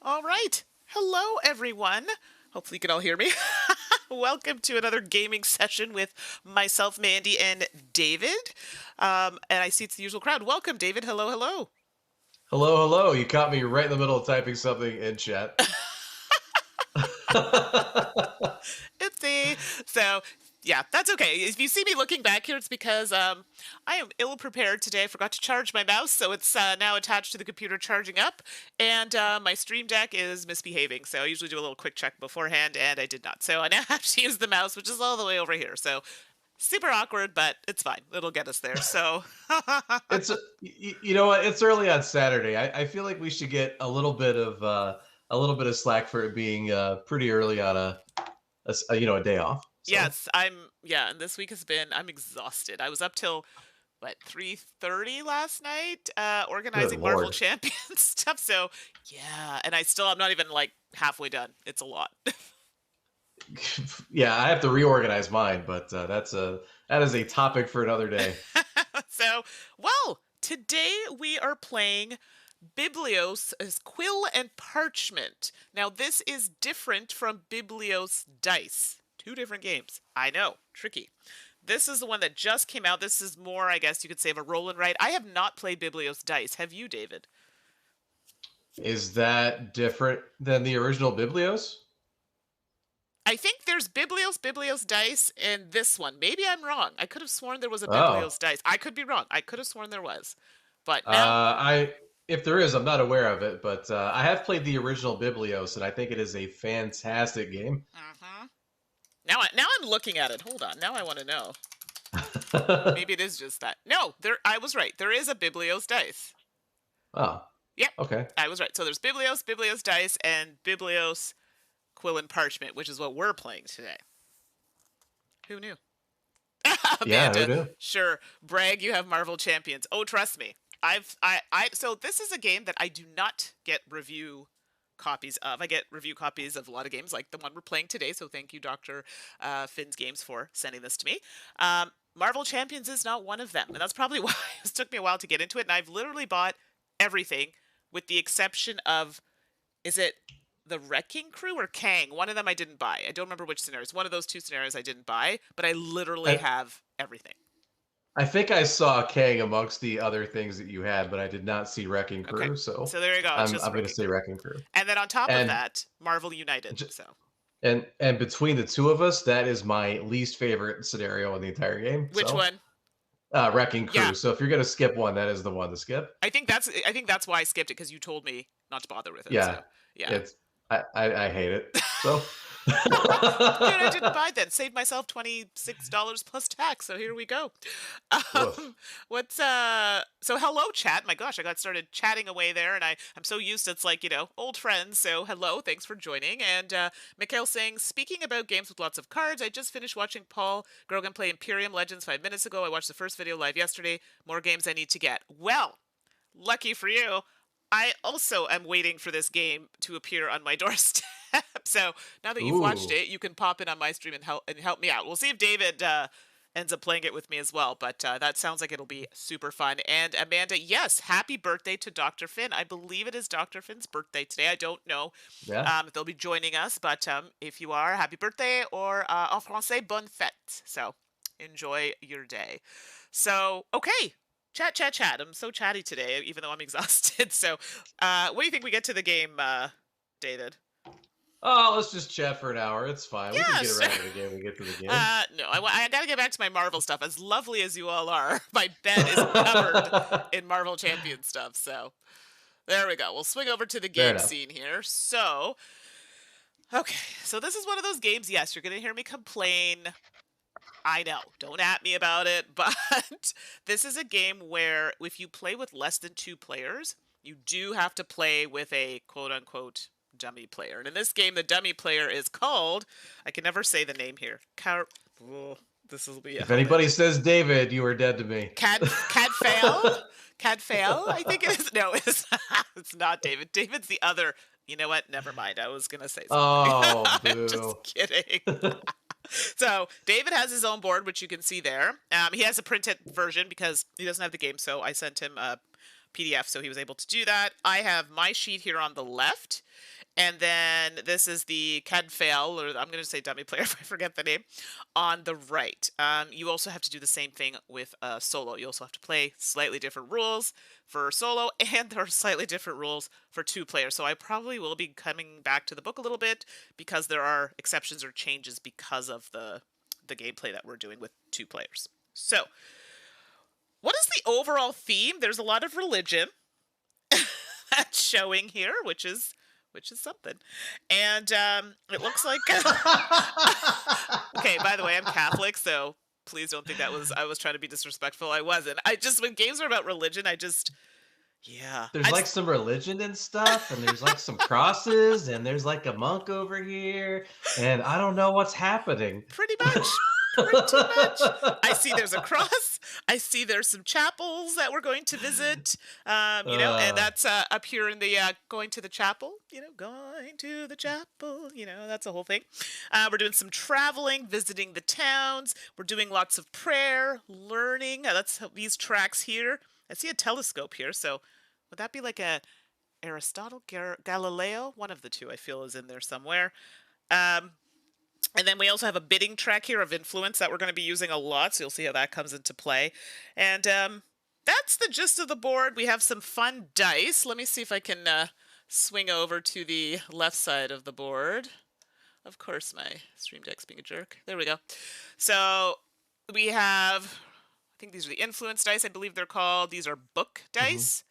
All right. Hello, everyone. Hopefully, you can all hear me. Welcome to another gaming session with myself, Mandy, and David. And I see it's the usual crowd. Welcome, David. Hello, hello. Hello, hello. You caught me right in the middle of typing something in chat. Oopsie. So, yeah, that's okay. If you see me looking back here, it's because I am ill prepared today. I forgot to charge my mouse, so it's now attached to the computer charging up. And my Stream Deck is misbehaving. So I usually do a little quick check beforehand, and I did not. So I now have to use the mouse, which is all the way over here. So super awkward, but it's fine. It'll get us there. So You know what? It's early on Saturday. I feel like we should get a little bit of slack for it being pretty early on a day off. So yes, and this week has been, I'm exhausted. I was up till what 3:30 last night good organizing Marvel lord. Champions stuff. So yeah, and I'm not even like halfway done. It's a lot. Yeah, I have to reorganize mine, but that is a topic for another day. So, well, today we are playing Biblios as Quill and Parchment. Now, this is different from Biblios Dice. Two different games. I know, tricky. This is the one that just came out. This is more, I guess you could say, of a roll and write. I have not played Biblios Dice. Have you, David? Is that different than the original Biblios? I think there's Biblios Dice, and this one. Maybe I'm wrong. I could have sworn there was a Oh, Biblios Dice. I could be wrong. I could have sworn there was. But now, I if there is, I'm not aware of it, but I have played the original Biblios, and I think it is a fantastic game. mhm. Now I'm looking at it. Hold on. Now I want to know. Maybe it is just that. No, I was right. There is a Biblios Dice. Oh, Yep, okay. I was right. So there's Biblios Dice, and Biblios Quill and Parchment, which is what we're playing today. Who knew? Yeah, who Amanda, knew? sure. Brag, you have Marvel Champions. Oh, trust me. So this is a game that I do not get review copies of. I get review copies of a lot of games, like the one we're playing today. So thank you, Dr. Finn's Games, for sending this to me. Marvel Champions is not one of them, and that's probably why it took me a while to get into it. And I've literally bought everything, with the exception of, is it the Wrecking Crew or Kang? One of them I didn't buy. I don't remember which scenarios. One of those two scenarios I didn't buy, but I literally I have everything. I think I saw Kang amongst the other things that you had, but I did not see Wrecking Okay, Crew, so so there you go. It's I'm just I'm going to Wrecking say Crew, Wrecking Crew. and then on top of And that, Marvel United. j- So and between the two of us, that is my least favorite scenario in the entire game. which So one? Wrecking Yeah, Crew. So if you're going to skip one, that is the one to skip. I think that's why I skipped it, because you told me not to bother with it. So Yeah, yeah. it's I hate it. So Good, I didn't buy then. Saved myself $26 plus tax. So here we go. woof. What's So hello chat. My gosh, I got started chatting away there, and I'm so used to, it's like, old friends. So hello, thanks for joining. And Mikhail saying, speaking about games with lots of cards, I just finished watching Paul Grogan play Imperium Legends 5 minutes ago. I watched the first video live yesterday. More games I need to get. Well, lucky for you, I also am waiting for this game to appear on my doorstep. So now that you've watched Ooh. it, you can pop in on my stream and help me out. We'll see if David ends up playing it with me as well. But that sounds like it'll be super fun. And Amanda, yes, happy birthday to Dr. Finn. I believe it is Dr. Finn's birthday today. I don't know Yeah. if they'll be joining us, but if you are, happy birthday, or en français, bonne fête. So enjoy your day. So, okay. Chat, chat, chat. I'm so chatty today, even though I'm exhausted. So, what do you think we get to the game, David? Oh, let's just chat for an hour. It's fine. We can Yeah, get sure. around to the game when we get to the game. No, I gotta get back to my Marvel stuff. As lovely as you all are, my bed is covered in Marvel Champion stuff. So, there we go. We'll swing over to the Fair game enough. scene here. So, okay. So, this is one of those games, yes, you're gonna hear me complain. I know. Don't at me about it, but this is a game where if you play with less than two players, you do have to play with a quote unquote dummy player. And in this game, the dummy player is called, I can never say the name here. Oh, this will be a If hell of a anybody says David, you are dead to me. Cadfael? Cadfael, I think it is. No, it's it's not David. David's the other. You know what? Never mind. I was gonna say something. Oh, I'm just boo. kidding. So David has his own board, which you can see there. He has a printed version because he doesn't have the game, so I sent him a PDF, so he was able to do that. I have my sheet here on the left. And then this is the Cadfael, or I'm going to say dummy player if I forget the name, on the right. You also have to do the same thing with solo. You also have to play slightly different rules for solo, and there are slightly different rules for 2 players. So I probably will be coming back to the book a little bit because there are exceptions or changes because of the gameplay that we're doing with 2 players. So, what is the overall theme? There's a lot of religion that's showing here, which is something. And it looks like... Okay, by the way, I'm Catholic, so please don't think I was trying to be disrespectful. I wasn't. When games are about religion, yeah. There's like some religion and stuff, and there's like some crosses, and there's like a monk over here, and I don't know what's happening. Pretty much. Pretty much. I see there's a cross. I see there's some chapels that we're going to visit. And that's up here in the going to the chapel. Going to the chapel. That's a whole thing. We're doing some traveling, visiting the towns. We're doing lots of prayer, learning. That's these tracks here. I see a telescope here. So would that be like a Aristotle, Galileo? One of the two I feel is in there somewhere. And then we also have a bidding track here of influence that we're going to be using a lot, so you'll see how that comes into play. And that's the gist of the board. We have some fun dice. Let me see if I can swing over to the left side of the board. Of course, my Stream Deck's being a jerk. There we go. So we have, I think these are the influence dice, I believe they're called. These are book dice.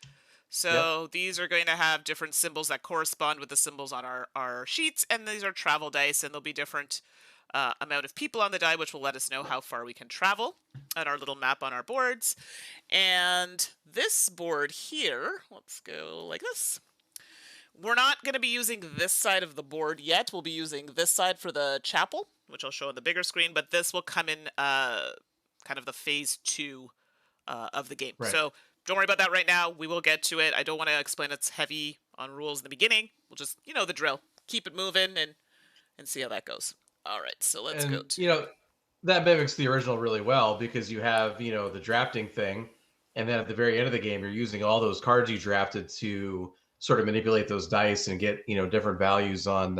So these are going to have different symbols that correspond with the symbols on our sheets, and these are travel dice, and there'll be different amount of people on the die, which will let us know how far we can travel on our little map on our boards. And this board here, let's go like this. We're not going to be using this side of the board yet. We'll be using this side for the chapel, which I'll show on the bigger screen, but this will come in kind of the phase 2 of the game. Right. So don't worry about that right now. We will get to it. I don't want to explain it's heavy on rules in the beginning. We'll just, the drill. Keep it moving and see how that goes. All right, so let's go to... that mimics the original really well because you have, the drafting thing. And then at the very end of the game, you're using all those cards you drafted to sort of manipulate those dice and get, different values on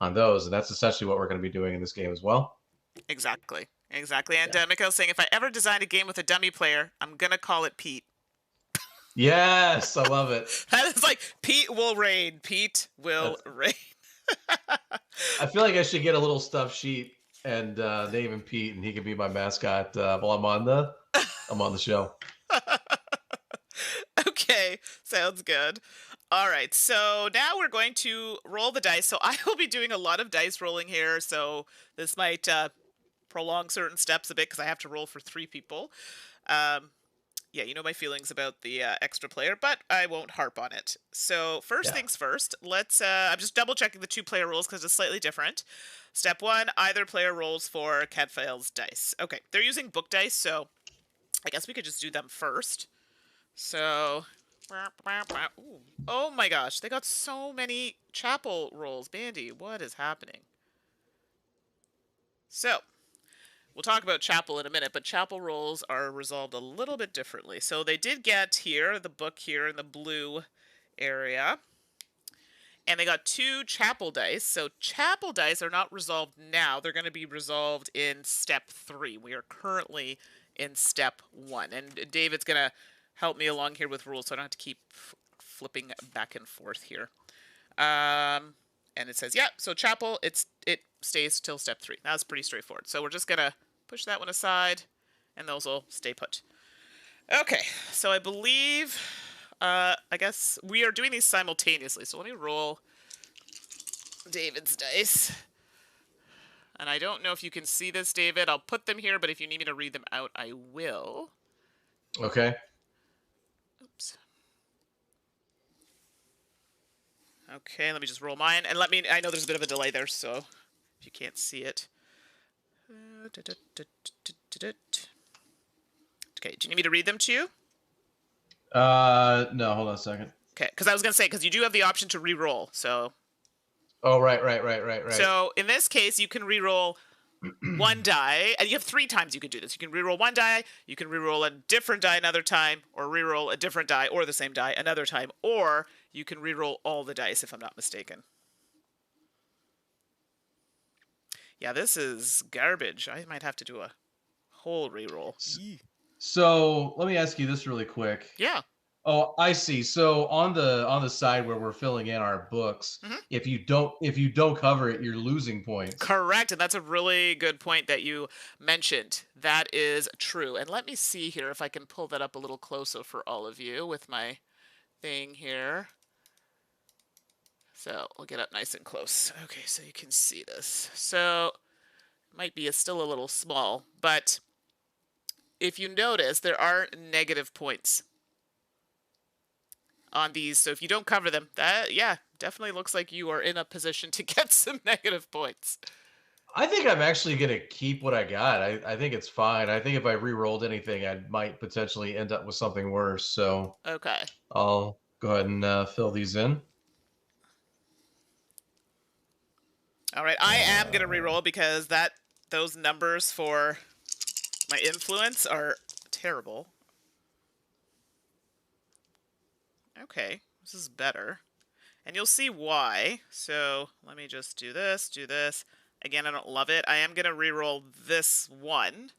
those. And that's essentially what we're going to be doing in this game as well. Exactly. And Mikhail's saying, if I ever design a game with a dummy player, I'm going to call it Pete. Yes, I love it. That is like, Pete will reign. Pete will reign. I feel like I should get a little stuffed sheet and name him Pete, and he can be my mascot while I'm on the show. Okay, sounds good. All right, so now we're going to roll the dice. So I will be doing a lot of dice rolling here, so this might prolong certain steps a bit because I have to roll for 3 people. Yeah, you know my feelings about the extra player, but I won't harp on it. So first things first, let's, I'm just double checking the 2-player rules because it's slightly different. Step 1, either player rolls for Cadfael's dice. Okay, they're using book dice, so I guess we could just do them first. So, ooh. Oh my gosh, they got so many chapel rolls. Mandi, what is happening? So, we'll talk about chapel in a minute, but chapel rolls are resolved a little bit differently. So they did get here, the book here in the blue area, and they got 2 chapel dice. So chapel dice are not resolved now. They're going to be resolved in step 3. We are currently in step 1. And David's going to help me along here with rules so I don't have to keep flipping back and forth here. And it says, so chapel, it stays till step 3. That's pretty straightforward. So we're just going to push that one aside, and those will stay put. Okay, so I believe, I guess we are doing these simultaneously. So let me roll David's dice. And I don't know if you can see this, David. I'll put them here, but if you need me to read them out, I will. Okay. Oops. Okay, let me just roll mine. And I know there's a bit of a delay there, so if you can't see it. Okay, do you need me to read them to you? No, hold on a second. Okay, because I was going to say, because you do have the option to re-roll, so... Oh, right. So, in this case, you can re-roll one die, and you have 3 times you can do this. You can reroll one die, you can reroll a different die another time, or reroll a different die or the same die another time, or you can reroll all the dice, if I'm not mistaken. Yeah, this is garbage. I might have to do a whole reroll. So let me ask you this really quick. Yeah. Oh, I see. So on the side where we're filling in our books, Mm-hmm. if you don't cover it, you're losing points. Correct, and that's a really good point that you mentioned. That is true. And let me see here if I can pull that up a little closer for all of you with my thing here. So we'll get up nice and close. Okay, so you can see this. So it might be still a little small, but if you notice, there are negative points on these. So if you don't cover them, that, yeah, definitely looks like you are in a position to get some negative points. I think I'm actually going to keep what I got. I think it's fine. I think if I re-rolled anything, I might potentially end up with something worse. So Okay. I'll go ahead and fill these in. All right, I am going to re-roll because those numbers for my influence are terrible. Okay, this is better. And you'll see why. So let me just do this, do this. Again, I don't love it. I am going to re-roll this one.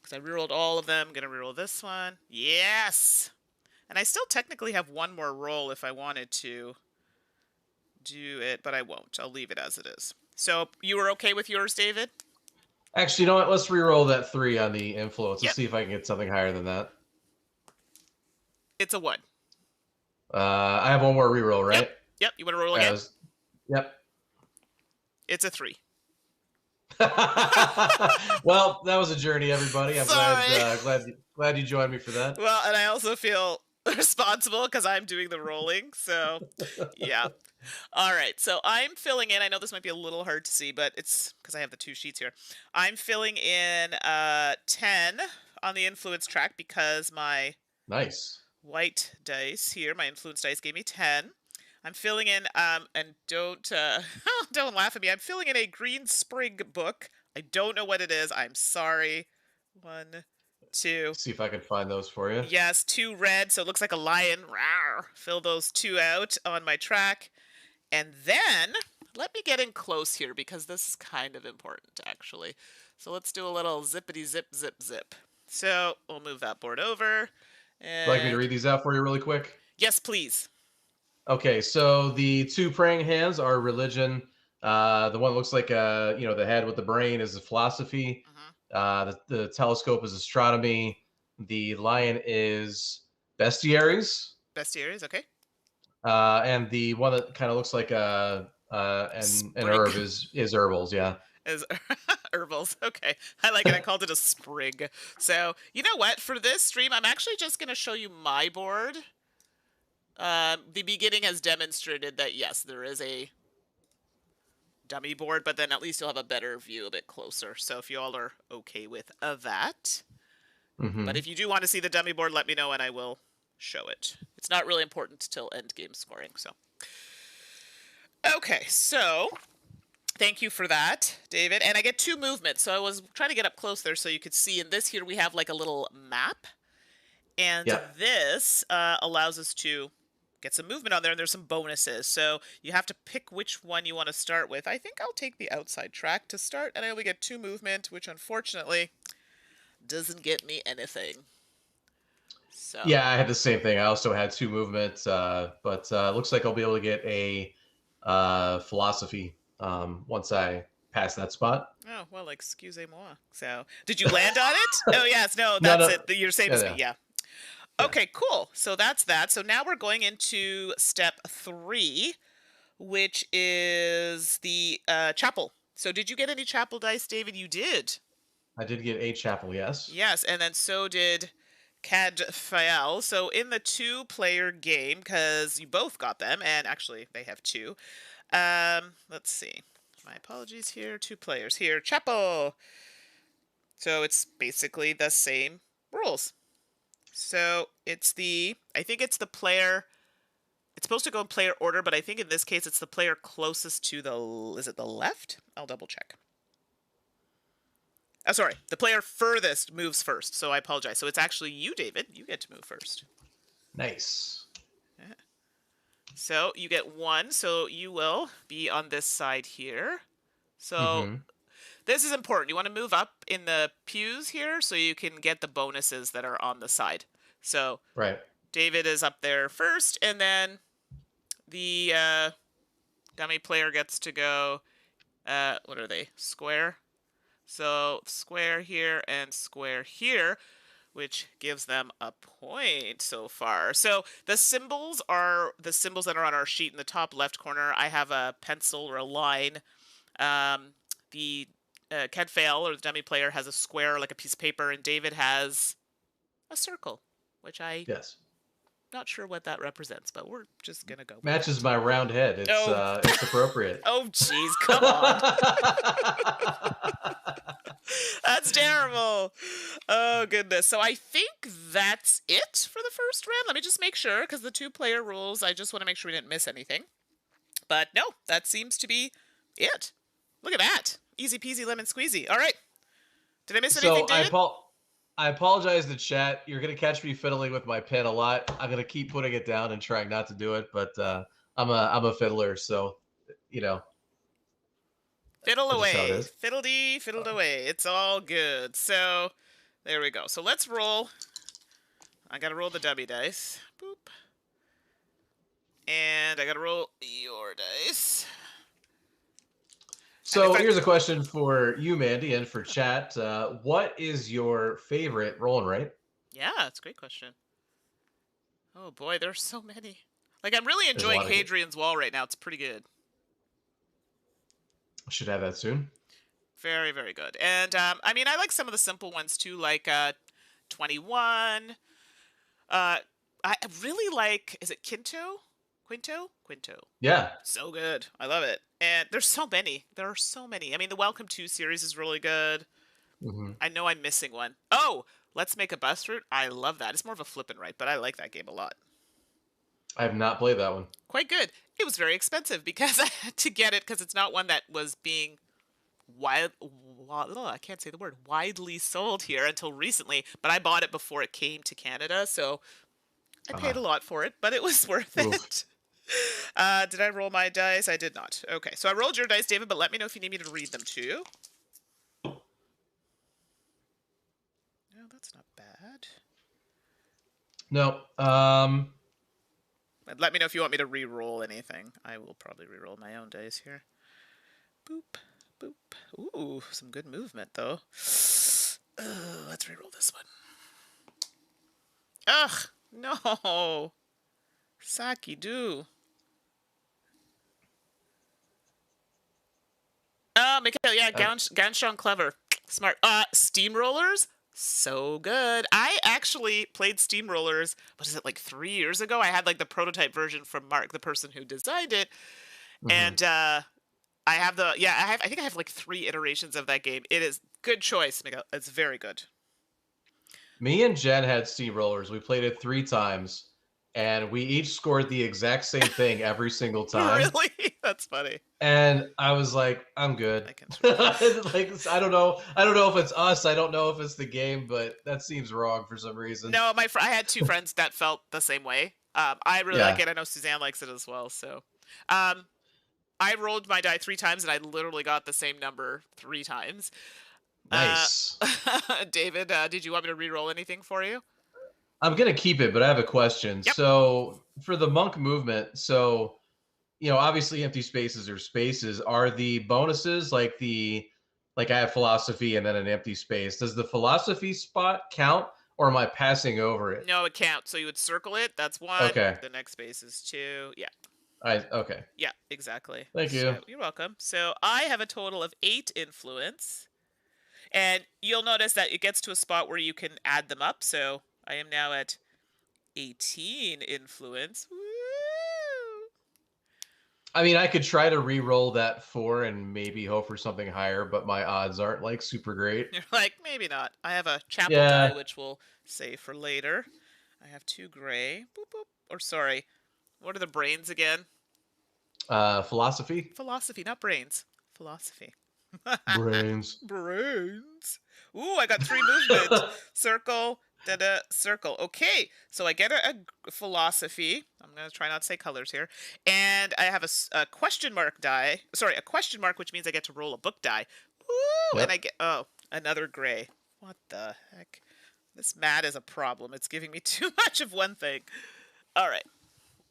Because I re-rolled all of them. I'm going to re-roll this one. Yes! And I still technically have one more roll if I wanted to do it, but I won't. I'll leave it as it is. So you were okay with yours, David? Actually, you know what? Let's re-roll that 3 on the influence. Yep. Let's see if I can get something higher than that. It's a 1. I have one more re-roll, right? Yep. You want to roll again? Yep. It's a 3. Well, that was a journey, everybody. I'm glad you joined me for that. Well, and I also feel responsible because I'm doing the rolling. So, yeah. All right. So I'm filling in. I know this might be a little hard to see, but it's because I have the 2 sheets here. I'm filling in 10 on the influence track because my white dice here, my influence dice, gave me 10. I'm filling in, and don't laugh at me. I'm filling in a green spring book. I don't know what it is. I'm sorry. 1, 2. See if I can find those for you. Yes, 2 red, so it looks like a lion. Rawr. Fill those 2 out on my track. And then, let me get in close here because this is kind of important, actually. So let's do a little zippity zip, zip, zip. So we'll move that board over. And... Would you like me to read these out for you really quick? Yes, please. Okay, so the 2 praying hands are religion. The one that looks like the head with the brain is philosophy. Mm-hmm. The telescope is astronomy. The lion is bestiaries. Bestiaries, okay. And the one that kind of looks like an herb is herbals, yeah. Is herbals, okay. I like it. I called it a sprig. So, you know what? For this stream, I'm actually just going to show you my board. The beginning has demonstrated that, yes, there is a dummy board, but then at least you'll have a better view a bit closer. So if you all are okay with that. Mm-hmm. But if you do want to see the dummy board, let me know and I will show it. It's not really important till end game scoring. So, okay, so thank you for that, David. And I get 2 movements. So I was trying to get up close there so you could see. In this here, we have like a little map. And this allows us to get some movement on there, and there's some bonuses. So you have to pick which one you want to start with. I think I'll take the outside track to start, and I only get 2 movement, which unfortunately doesn't get me anything. So yeah, I had the same thing. I also had 2 movements, but looks like I'll be able to get a philosophy once I pass that spot. Oh, well, excusez-moi. So, did you land on it? Oh, yes. No, that's it. You're same as me. Yeah. Okay, cool. So that's that. So now we're going into step 3, which is the chapel. So did you get any chapel dice, David? You did. I did get a chapel, yes. Yes, and then so did Cadfael. So in the 2-player game, because you both got them, and actually they have 2. Let's see. My apologies here. 2 players here. Chapel. So it's basically the same rules. So it's I think it's the player, it's supposed to go in player order, but I think in this case it's the player closest to is it the left? I'll double check. Oh, sorry. The player furthest moves first. So I apologize. So it's actually you, David. You get to move first. Nice. So you get 1. So you will be on this side here. So Mm-hmm. this is important. You want to move up in the pews here so you can get the bonuses that are on the side. So Right. David is up there first, and then the dummy player gets to go, what are they? Square. So square here and square here, which gives them a point so far. So the symbols are the symbols that are on our sheet in the top left corner. I have a pencil or a line. The can't fail, or the dummy player, has a square like a piece of paper, and David has a circle, which I'm Yes. not sure what that represents, but we're just gonna go with Matches that. my round head. Oh, It's appropriate. oh, jeez, come on. That's terrible. Oh, goodness. So I think that's it for the first round. Let me just make sure, because the 2-player rules, I just want to make sure we didn't miss anything. But no, that seems to be it. Look at that. Easy peasy lemon squeezy. All right. Did I miss anything, So David? I apologize to chat. You're gonna catch me fiddling with my pen a lot. I'm gonna keep putting it down and trying not to do it, but I'm a fiddler, so you know Fiddle that's just how it away. is. Fiddle-dee, fiddled away. It's all good. So there we go. So let's roll. I got to roll the dummy dice. Boop. And I got to roll your dice. So here's a question for you, Mandy, and for chat. What is your favorite roll and write? Yeah, that's a great question. Oh boy, there's so many. Like, I'm really There's a enjoying lot of good. Hadrian's Wall right now. It's pretty good. Should have that soon. Very, very good. And I mean, I like some of the simple ones too, like 21. I really like. Is it Quinto? Quinto? Quinto. Yeah. So good. I love it. And there's so many. There are so many. I mean, the Welcome to series is really good. Mm-hmm. I know I'm missing one. Oh, Let's Make a Bus Route. I love that. It's more of a flip and write, but I like that game a lot. I have not played that one. Quite good. It was very expensive because I had to get it because it's not one that was being I can't say the word, widely sold here until recently, but I bought it before it came to Canada, so I paid a lot for it, but it was worth it. Did I roll my dice? I did not. Okay, so I rolled your dice, David, but let me know if you need me to read them too. No, that's not bad. No. Let me know if you want me to re-roll anything. I will probably re-roll my own dice here. Boop, boop. Ooh, some good movement, though. Let's re-roll this one. Ugh, no. Saki do. Mikhail, yeah, Ganshon clever. Smart. Steamrollers? So good. I actually played Steamrollers, what is it, like 3 years ago? I had like the prototype version from Mark, the person who designed it. Mm-hmm. And I have I think I have like 3 iterations of that game. It is good choice, Mikhail. It's very good. Me and Jen had steamrollers. We played it 3 times, and we each scored the exact same thing every single time. Really? That's funny. And I was like, I'm good. Like, I don't know if it's us. I don't know if it's the game, but that seems wrong for some reason. No, I had 2 friends that felt the same way. I really like it. I know Suzanne likes it as well. So, I rolled my die 3 times, and I literally got the same number 3 times. Nice. David, did you want me to re-roll anything for you? I'm going to keep it, but I have a question. Yep. So for the monk movement, so, obviously empty spaces are spaces. Are the bonuses like I have philosophy and then an empty space? Does the philosophy spot count, or am I passing over it? No, it counts. So you would circle it. That's 1. Okay. The next space is 2. Yeah. Okay. Yeah, exactly. Thank you. So, you're welcome. So I have a total of 8 influence. And you'll notice that it gets to a spot where you can add them up. So I am now at 18 influence. Woo! I mean, I could try to re-roll that 4 and maybe hope for something higher, but my odds aren't like super great. You're like, maybe not. I have a chapel die, which we'll save for later. I have 2 gray. Boop, boop. Or sorry, what are the brains again? Philosophy? Philosophy, not brains. Philosophy. Brains. Brains. Ooh, I got 3 movement. Circle, da-da, circle. Okay, so I get a philosophy. I'm going to try not to say colors here. And I have a question mark die. Sorry, a question mark, which means I get to roll a book die. Ooh, and I Yep. get, oh, another gray. What the heck? This mat is a problem. It's giving me too much of one thing. All right.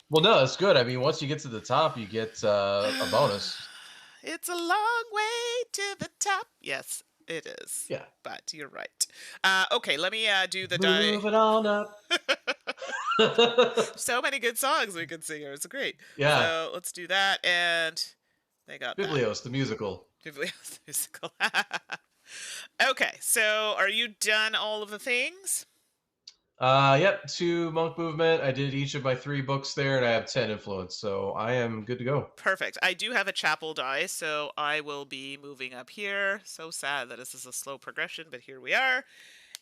Well, no, it's good. I mean, once you get to the top, you get a bonus. It's a long way to the top. Yes, it is. Yeah. But you're right. Okay, let me do the die. Moving on up. So many good songs we could sing here. It's great. Yeah. So let's do that. And they got that. Biblios, the musical. Biblios musical. Okay, so are you done all of the things? Yep, 2 monk movement. I did each of my 3 books there, and I have 10 influence, so I am good to go. Perfect. I do have a chapel die, so I will be moving up here. So sad that this is a slow progression, but here we are.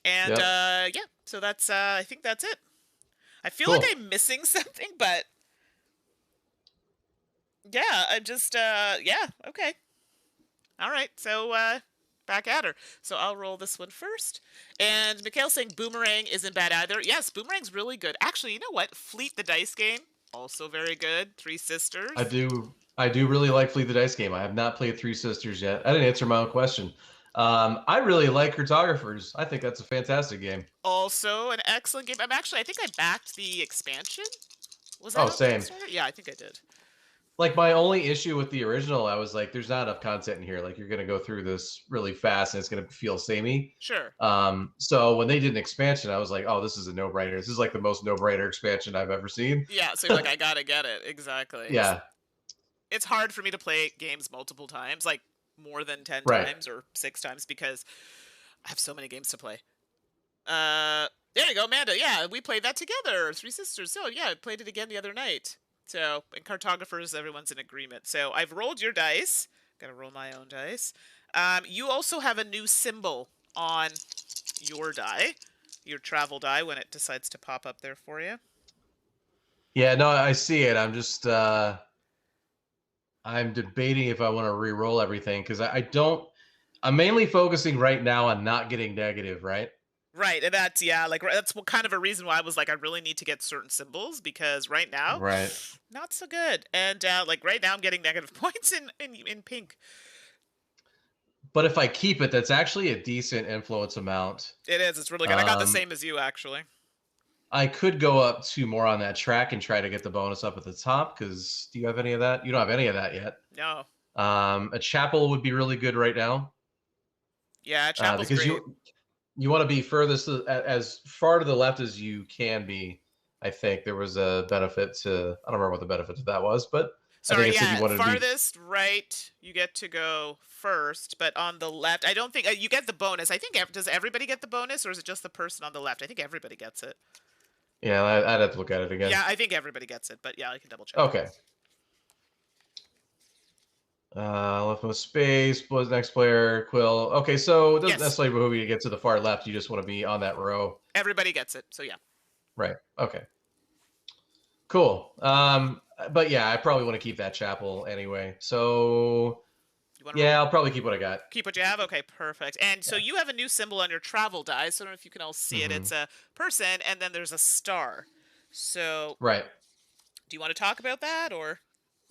And Yep. yeah, so that's I think that's it. I feel like Cool. I'm missing something, but yeah, I'm just yeah, okay. All right. So back at her. So I'll roll this one first. And Mikhail's saying Boomerang isn't bad either. Yes, Boomerang's really good. Actually, you know what? Fleet the Dice game, also very good. Three Sisters. I do really like Fleet the Dice game. I have not played Three Sisters yet. I didn't answer my own question. I really like Cartographers. I think that's a fantastic game. Also an excellent game. I think I backed the expansion. Was that Oh, on same. Kickstarter? Yeah, I think I did. Like my only issue with the original, I was like, there's not enough content in here. Like you're gonna go through this really fast and it's gonna feel samey. Sure. So when they did an expansion, I was like, oh, this is a no-brainer. This is like the most no-brainer expansion I've ever seen. Yeah, so you're like, I gotta get it. Exactly. Yeah, It's hard for me to play games multiple times, like more than 10 right. times or 6 times, because I have so many games to play. There you go, Amanda. Yeah, we played that together. Three Sisters. So yeah, I played it again the other night. So in Cartographers, everyone's in agreement. So I've rolled your dice. Gotta roll my own dice. You also have a new symbol on your die, your travel die, when it decides to pop up there for you. Yeah, no, I see it. I'm just I'm debating if I want to re-roll everything because I don't. I'm mainly focusing right now on not getting negative, right? Right, and that's yeah, like that's what kind of a reason why I was like, I really need to get certain symbols because right now, Right. not so good. And like right now, I'm getting negative points in pink. But if I keep it, that's actually a decent influence amount. It is. It's really good. I got the same as you actually. I could go up 2 more on that track and try to get the bonus up at the top. Because do you have any of that? You don't have any of that yet. No. A chapel would be really good right now. Yeah, Chapel's Because great. you want to be furthest as far to the left as you can be. I think there was a benefit to. I don't remember what the benefit to that was, but I think Sorry, it said you yeah, wanted to be. farthest right, you get to go first, but on the left, I don't think you get the bonus. I think does everybody get the bonus, or is it just the person on the left? I think everybody gets it. Yeah, I'd have to look at it again. Yeah, I think everybody gets it, but yeah, I can double check. Okay. Left with space was next player, Quill. Okay, so it doesn't Yes, necessarily behoove you to get to the far left. You just want to be on that row. everybody gets it. So yeah. Right. Okay. Cool. But yeah, I probably want to keep that chapel anyway. So You want to yeah, I'll probably keep what I got. keep what you have? Okay, perfect. And so Yeah. you have a new symbol on your travel die. So I don't know if you can all see it. Mm-hmm. It's a person, and then there's a star. So Right. do you want to talk about that, or?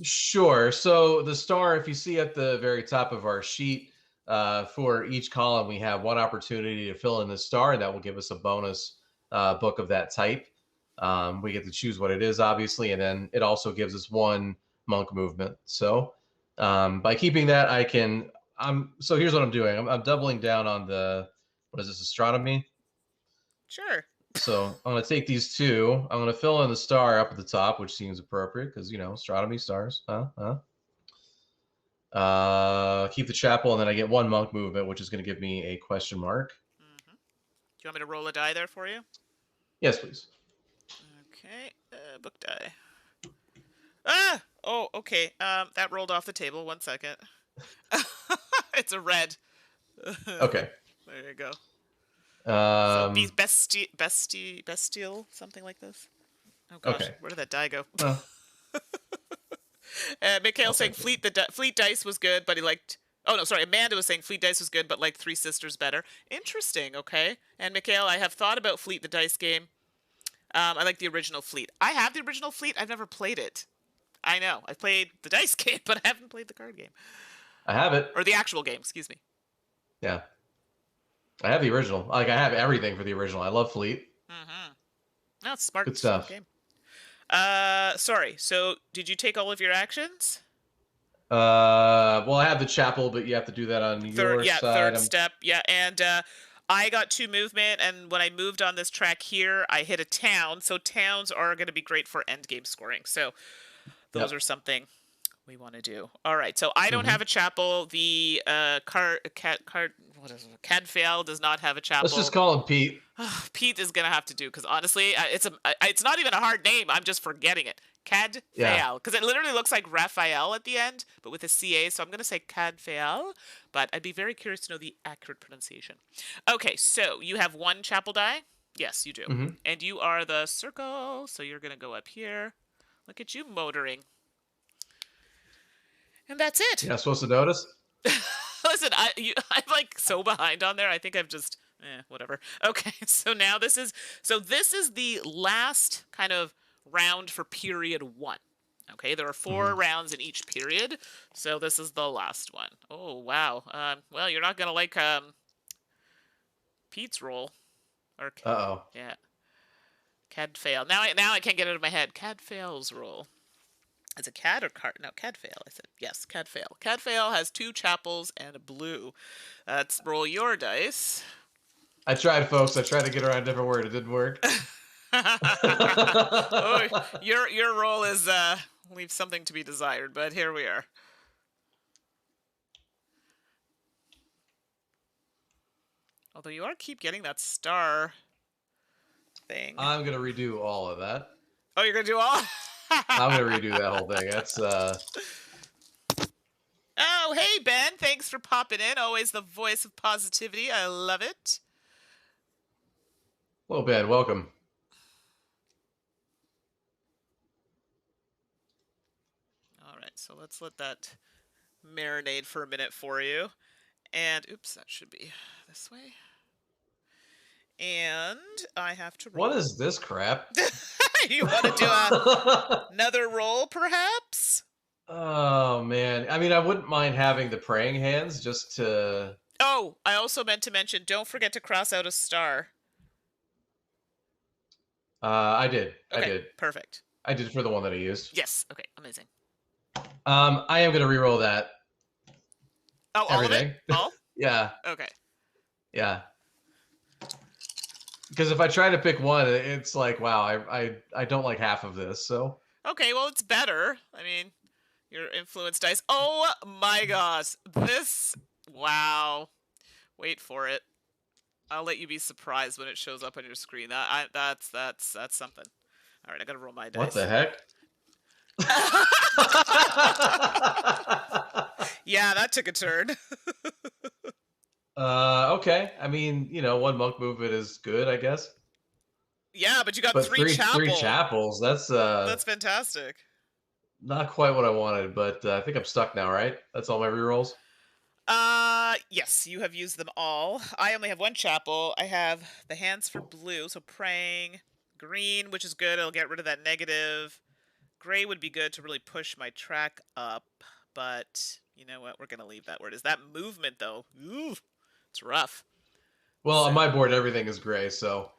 Sure. So the star, if you see at the very top of our sheet, for each column, we have one opportunity to fill in the star, and that will give us a bonus book of that type. We get to choose what it is, obviously, and then it also gives us one monk movement. So by keeping that, I can. So here's what I'm doing. I'm doubling down on the what is this astronomy? Sure. So I'm going to take these 2. I'm going to fill in the star up at the top, which seems appropriate because astronomy stars. Keep the chapel, and then I get one monk movement, which is going to give me a question mark. Mm-hmm. Do you want me to roll a die there for you? Yes, please. Okay, book die. Ah! Oh, okay. That rolled off the table. 1 second. It's a red. Okay. There you go. Um, So bestial, something like this. Oh gosh, okay. where did that die go? Well, Mikhail I'll saying take it. fleet dice was good, but he liked. Oh no, sorry. Amanda was saying Fleet Dice was good, but like Three Sisters better. Interesting. Okay. And Mikhail, I have thought about Fleet the Dice game. I like the original Fleet. I have the original Fleet. I've never played it. I know. I've played the dice game, but I haven't played the card game. I have it. Or the actual game, excuse me. Yeah. I have the original. Like, I have everything for the original. I love Fleet. Mm-hmm. No, it's smart. Good stuff. Game. Sorry. So, did you take all of your actions? Well, I have the chapel, but you have to do that on your side. Third step. Yeah, and I got 2 movement, and when I moved on this track here, I hit a town. So towns are going to be great for end game scoring. So those are something we want to do. All right. So I don't have a chapel. The Cadfael does not have a chapel. Let's just call him Pete. Pete is gonna have to do, because honestly, it's not even a hard name. I'm just forgetting it. Cadfael, because it literally looks like Raphael at the end, but with a CA. So I'm gonna say Cadfael, but I'd be very curious to know the accurate pronunciation. Okay, so you have 1 chapel die. Yes, you do, and you are the circle. So you're gonna go up here. Look at you motoring. And that's it. You're not supposed to notice? Listen, I'm like so behind on there. I think I've just, whatever. Okay, so now this is the last kind of round for period 1. Okay, there are 4 rounds in each period, so this is the last one. Oh, wow. Well, you're not going to like Pete's roll. Or, Uh-oh. Yeah. Cadfael. Now I can't get it out of my head. Cadfael's roll. Is it Cad or Cart? No, Cadfael. I said yes, Cadfael. Cadfael has 2 chapels and a blue. Let's roll your dice. I tried, folks. I tried to get around a different word. It didn't work. Oh, your roll is leaves something to be desired, but here we are. Although you are keep getting that star thing. I'm gonna redo all of that. Oh, you're gonna do all? I'm gonna redo that whole thing. That's Oh, hey Ben, thanks for popping in. Always the voice of positivity. I love it. Hello, Ben. Welcome. All right, so let's let that marinate for a minute for you. And oops, that should be this way. And I have to roll. What is this crap? You want to do another roll, perhaps? Oh, man. I mean, I wouldn't mind having the praying hands just to... Oh, I also meant to mention, don't forget to cross out a star. I did. Okay, I did. Perfect. I did for the one that I used. Yes. Okay, amazing. I am going to re-roll that. Oh, everything. All of it? All? Yeah. Okay. Yeah. Because if I try to pick one, it's like, wow, I don't like half of this, so... Okay, well, it's better. I mean, your influence dice. Oh my gosh. This... Wow. Wait for it. I'll let you be surprised when it shows up on your screen. That's something. All right, I gotta roll my dice. What the heck? Yeah, that took a turn. Okay. I mean, you know, 1 monk movement is good, I guess. Yeah, but you got But three chapels. 3 chapels. That's fantastic. not quite what I wanted, but I think I'm stuck now, right? That's all my rerolls? Yes, you have used them all. I only have 1 chapel. I have the hands for blue, so praying. Green, which is good. I'll get rid of that negative. Gray would be good to really push my track up, but you know what? We're going to leave that word. Is that movement, though? Ooh, it's rough. Well, on my board, everything is gray, so...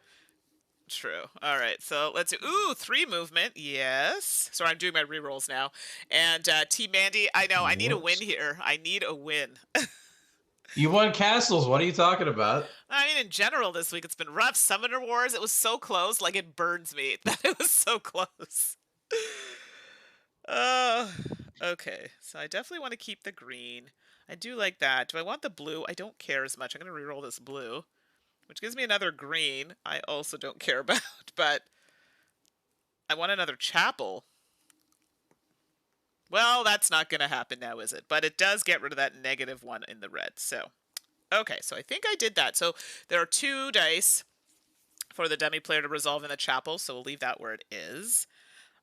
True. All right, so let's do... Ooh, 3 movement. Yes. Sorry, I'm doing my rerolls now. And Team Mandy, I know, I need a win here. I need a win. You won castles. What are you talking about? I mean, in general this week, it's been rough. Summoner Wars, it was so close. Like, it burns me that it was so close. Okay. So I definitely want to keep the green. I do like that. Do I want the blue? I don't care as much. I'm going to reroll this blue, which gives me another green I also don't care about, but I want another chapel. Well, that's not going to happen now, is it? But it does get rid of that -1 in the red. So, okay, so I think I did that. So there are 2 dice for the dummy player to resolve in the chapel, so we'll leave that where it is.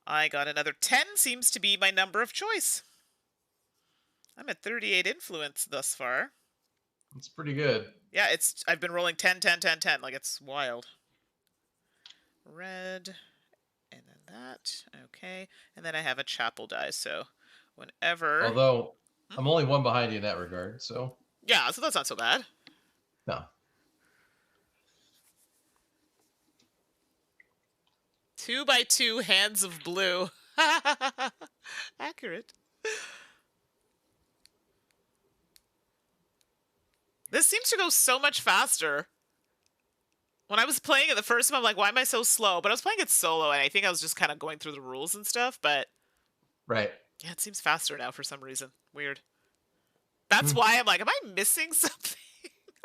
I got another 10, seems to be my number of choice. I'm at 38 influence thus far. It's pretty good. Yeah, I've been rolling 10, 10, 10, 10. Like, it's wild. Red, and then that. Okay, and then I have a chapel die. So, whenever. Although I'm only one behind you in that regard, so Yeah, so that's not so bad. no. 2x2 hands of blue. Accurate. This seems to go so much faster. When I was playing it the first time, I'm like, why am I so slow? But I was playing it solo, and I think I was just kind of going through the rules and stuff. But Right. yeah, it seems faster now for some reason. Weird. That's why I'm like, am I missing something?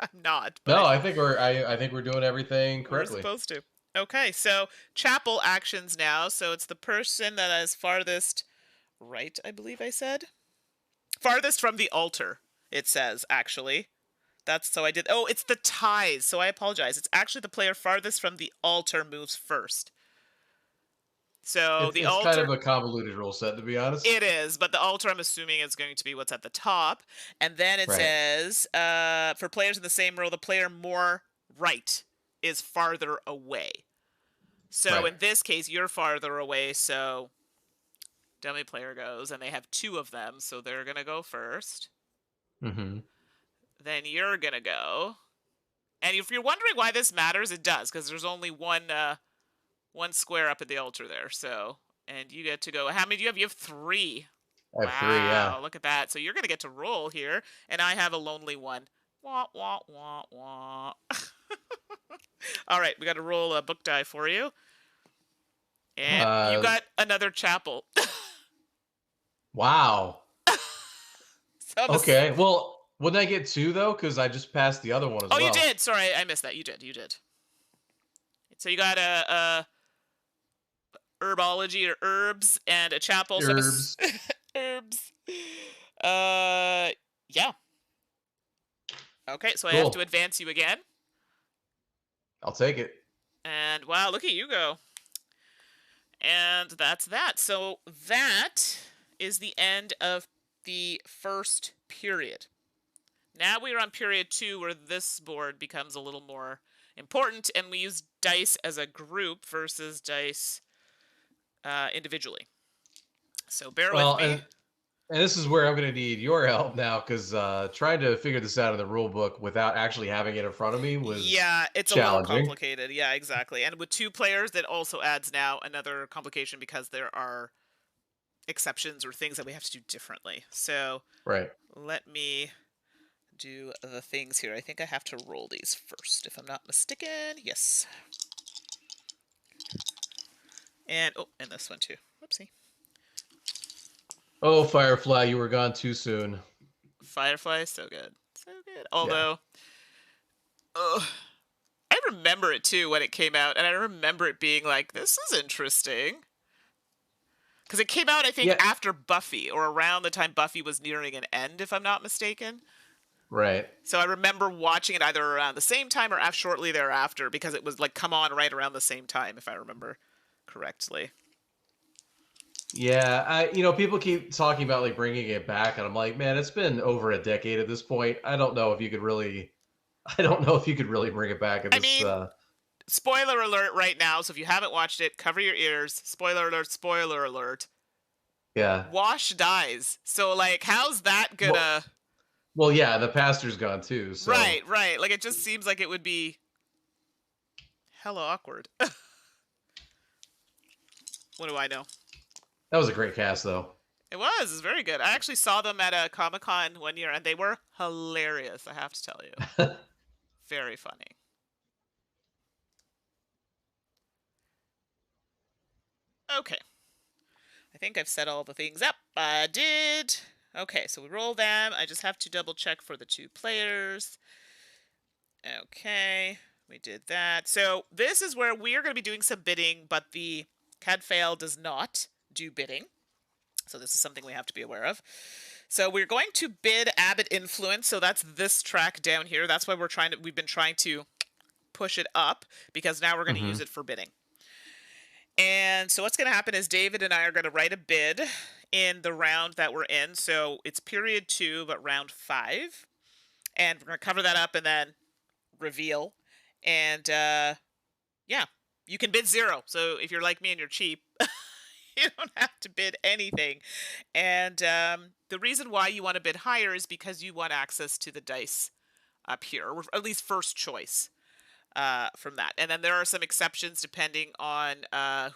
I'm not. But No, I think we're doing everything we're correctly. supposed to. Okay, so chapel actions now. So it's the person that is farthest right, I believe I said. Farthest from the altar, it says, actually. That's so I did. Oh, it's the ties. So I apologize. It's actually the player farthest from the altar moves first. So It's the it's altar. kind of a convoluted rule set, to be honest. It is, but the altar I'm assuming is going to be what's at the top. And then it Right. says, for players in the same row, the player more right is farther away. So Right. in this case, you're farther away, so dummy player goes, and they have two of them, so they're going to go first. Mm-hmm. Then you're going to go. And if you're wondering why this matters, it does, because there's only one square up at the altar there. So, and you get to go. How many do you have? You have 3. I have 3, yeah. Wow, look at that. So you're going to get to roll here, and I have a lonely one. Wah, wah, wah, wah. All right, we got to roll a book die for you. And you got another chapel. Wow. So Okay. Well, wouldn't I get 2 though? Because I just passed the other one as well. Oh, you did. Sorry, I missed that. You did. So you got a herbology or herbs and a chapel. Herbs. So herbs. Yeah. Okay, so I have to advance you again. I'll take it. And wow, look at you go. And that's that. So that is the end of the first period. Now we are on period 2, where this board becomes a little more important, and we use dice as a group versus dice individually. So bear with me. And this is where I'm going to need your help now, because trying to figure this out in the rule book without actually having it in front of me was it's challenging. A little complicated. Yeah, exactly. And with 2 players, that also adds now another complication because there are exceptions or things that we have to do differently. So right. Let me do the things here. I think I have to roll these first, if I'm not mistaken. Yes. And and this one too. Whoopsie. Oh, Firefly, you were gone too soon. Firefly, so good. So good. Although, I remember it too when it came out, and I remember it being like, this is interesting. Because it came out, I think, after Buffy, or around the time Buffy was nearing an end, if I'm not mistaken. Right. So I remember watching it either around the same time or shortly thereafter, because it was like come on right around the same time, if I remember correctly. Yeah, people keep talking about like bringing it back, and I'm like, man, it's been over a decade at this point. I don't know if you could really bring it back. I mean, spoiler alert right now. So if you haven't watched it, cover your ears. Spoiler alert! Spoiler alert! Yeah. Wash dies. So like, how's that gonna? Well, yeah, the pastor's gone too. So. Right. Like it just seems like it would be hella awkward. What do I know? That was a great cast, though. It was very good. I actually saw them at a Comic-Con one year, and they were hilarious, I have to tell you. Very funny. Okay. I think I've set all the things up. I did. Okay, so we roll them. I just have to double check for the 2 players. Okay, we did that. So this is where we are going to be doing some bidding, but the Cadfael does not do bidding. So this is something we have to be aware of. So we're going to bid Abbot Influence. So that's this track down here. That's why we've been trying to push it up, because now we're going to use it for bidding. And so what's going to happen is David and I are going to write a bid, in the round that we're in. So it's period 2, but round 5. And we're going to cover that up and then reveal. And yeah, you can bid 0. So if you're like me and you're cheap, you don't have to bid anything. And the reason why you want to bid higher is because you want access to the dice up here, or at least first choice from that. And then there are some exceptions depending on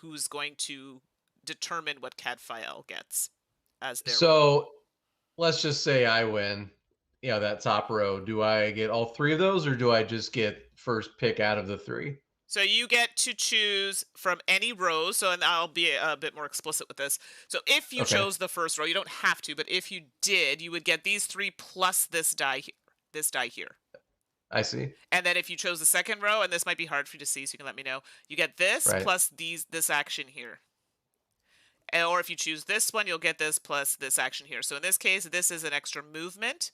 who's going to determine what CAD file gets as their. So let's just say I win, that top row. Do I get all 3 of those, or do I just get first pick out of the 3? So you get to choose from any row. So, and I'll be a bit more explicit with this. So if you chose the first row, you don't have to, but if you did, you would get these 3 plus this die here. I see. And then if you chose the second row, and this might be hard for you to see, so you can let me know, you get this plus this action here. Or if you choose this one, you'll get this plus this action here. So in this case, this is an extra movement.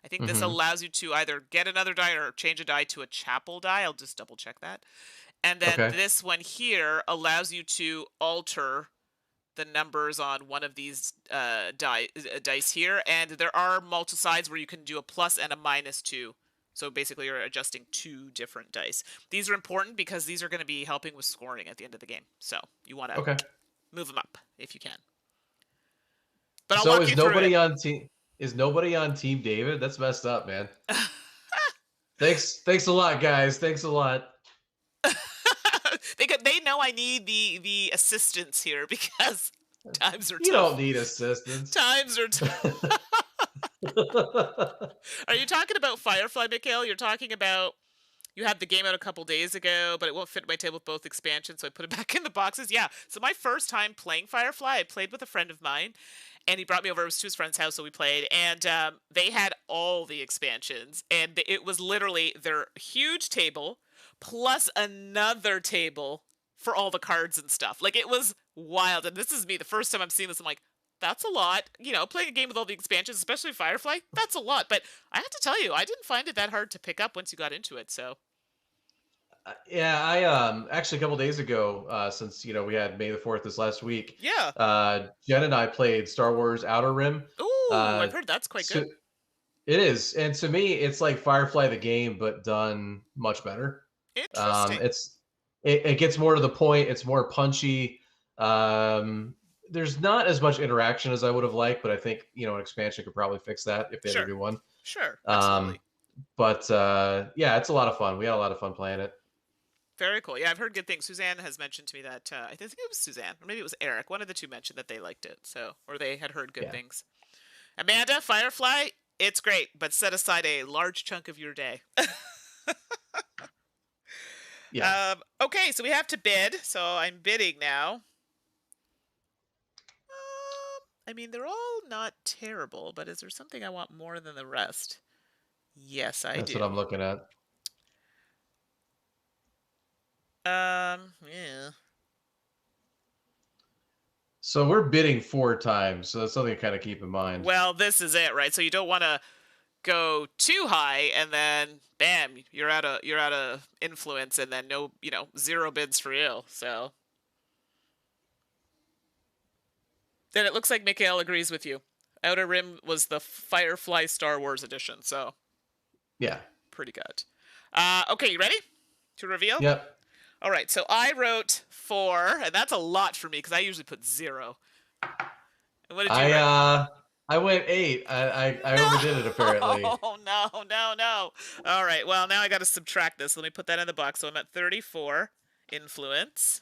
I think this allows you to either get another die or change a die to a chapel die. I'll just double check that. And then this one here allows you to alter the numbers on one of these dice here. And there are multi-sides where you can do a plus and a -2. So basically you're adjusting 2 different dice. These are important because these are going to be helping with scoring at the end of the game. So you want to move them up if you can. But I'll walk you through it. Is nobody on Team David? That's messed up, man. Thanks a lot, guys. Thanks a lot. They know I need the assistance here because times are tough. You don't need assistance. Times are tough. Are you talking about Firefly, Mikhail? You're talking about you had the game out a couple days ago, but it won't fit at my table with both expansions, so I put it back in the boxes. Yeah, so my first time playing Firefly, I played with a friend of mine, and he brought me over. It was to his friend's house, so we played, and they had all the expansions, and it was literally their huge table plus another table for all the cards and stuff. Like, it was wild, and this is me. The first time I'm seeing this, I'm like, that's a lot. Playing a game with all the expansions, especially Firefly, that's a lot. But I have to tell you, I didn't find it that hard to pick up once you got into it, so. Yeah, I actually a couple days ago, since we had May the 4th this last week. Yeah. Jen and I played Star Wars Outer Rim. Ooh, I've heard that's quite good. It is, and to me, it's like Firefly the game, but done much better. Interesting. It gets more to the point. It's more punchy. There's not as much interaction as I would have liked, but I think an expansion could probably fix that if they ever do one. Sure, absolutely. But yeah, it's a lot of fun. We had a lot of fun playing it. Very cool. Yeah, I've heard good things. Suzanne has mentioned to me that I think it was Suzanne, or maybe it was Eric. One of the two mentioned that they liked it, or they had heard good things. Amanda, Firefly, it's great, but set aside a large chunk of your day. Yeah. Okay, so we have to bid. So I'm bidding now. I mean, they're all not terrible, but is there something I want more than the rest? Yes, I do. That's what I'm looking at. Yeah. So we're bidding 4 times, so that's something to kind of keep in mind. Well, this is it, right? So you don't want to go too high, and then bam, you're out of influence, and then 0 bids for you. So then it looks like Mikhail agrees with you. Outer Rim was the Firefly Star Wars edition, so yeah, pretty good. Okay, you ready to reveal? Yep. All right, so I wrote 4, and that's a lot for me because I usually put 0. And what did you write? I went 8. I overdid it apparently. Oh no! All right, well now I got to subtract this. Let me put that in the box. So I'm at 34 influence.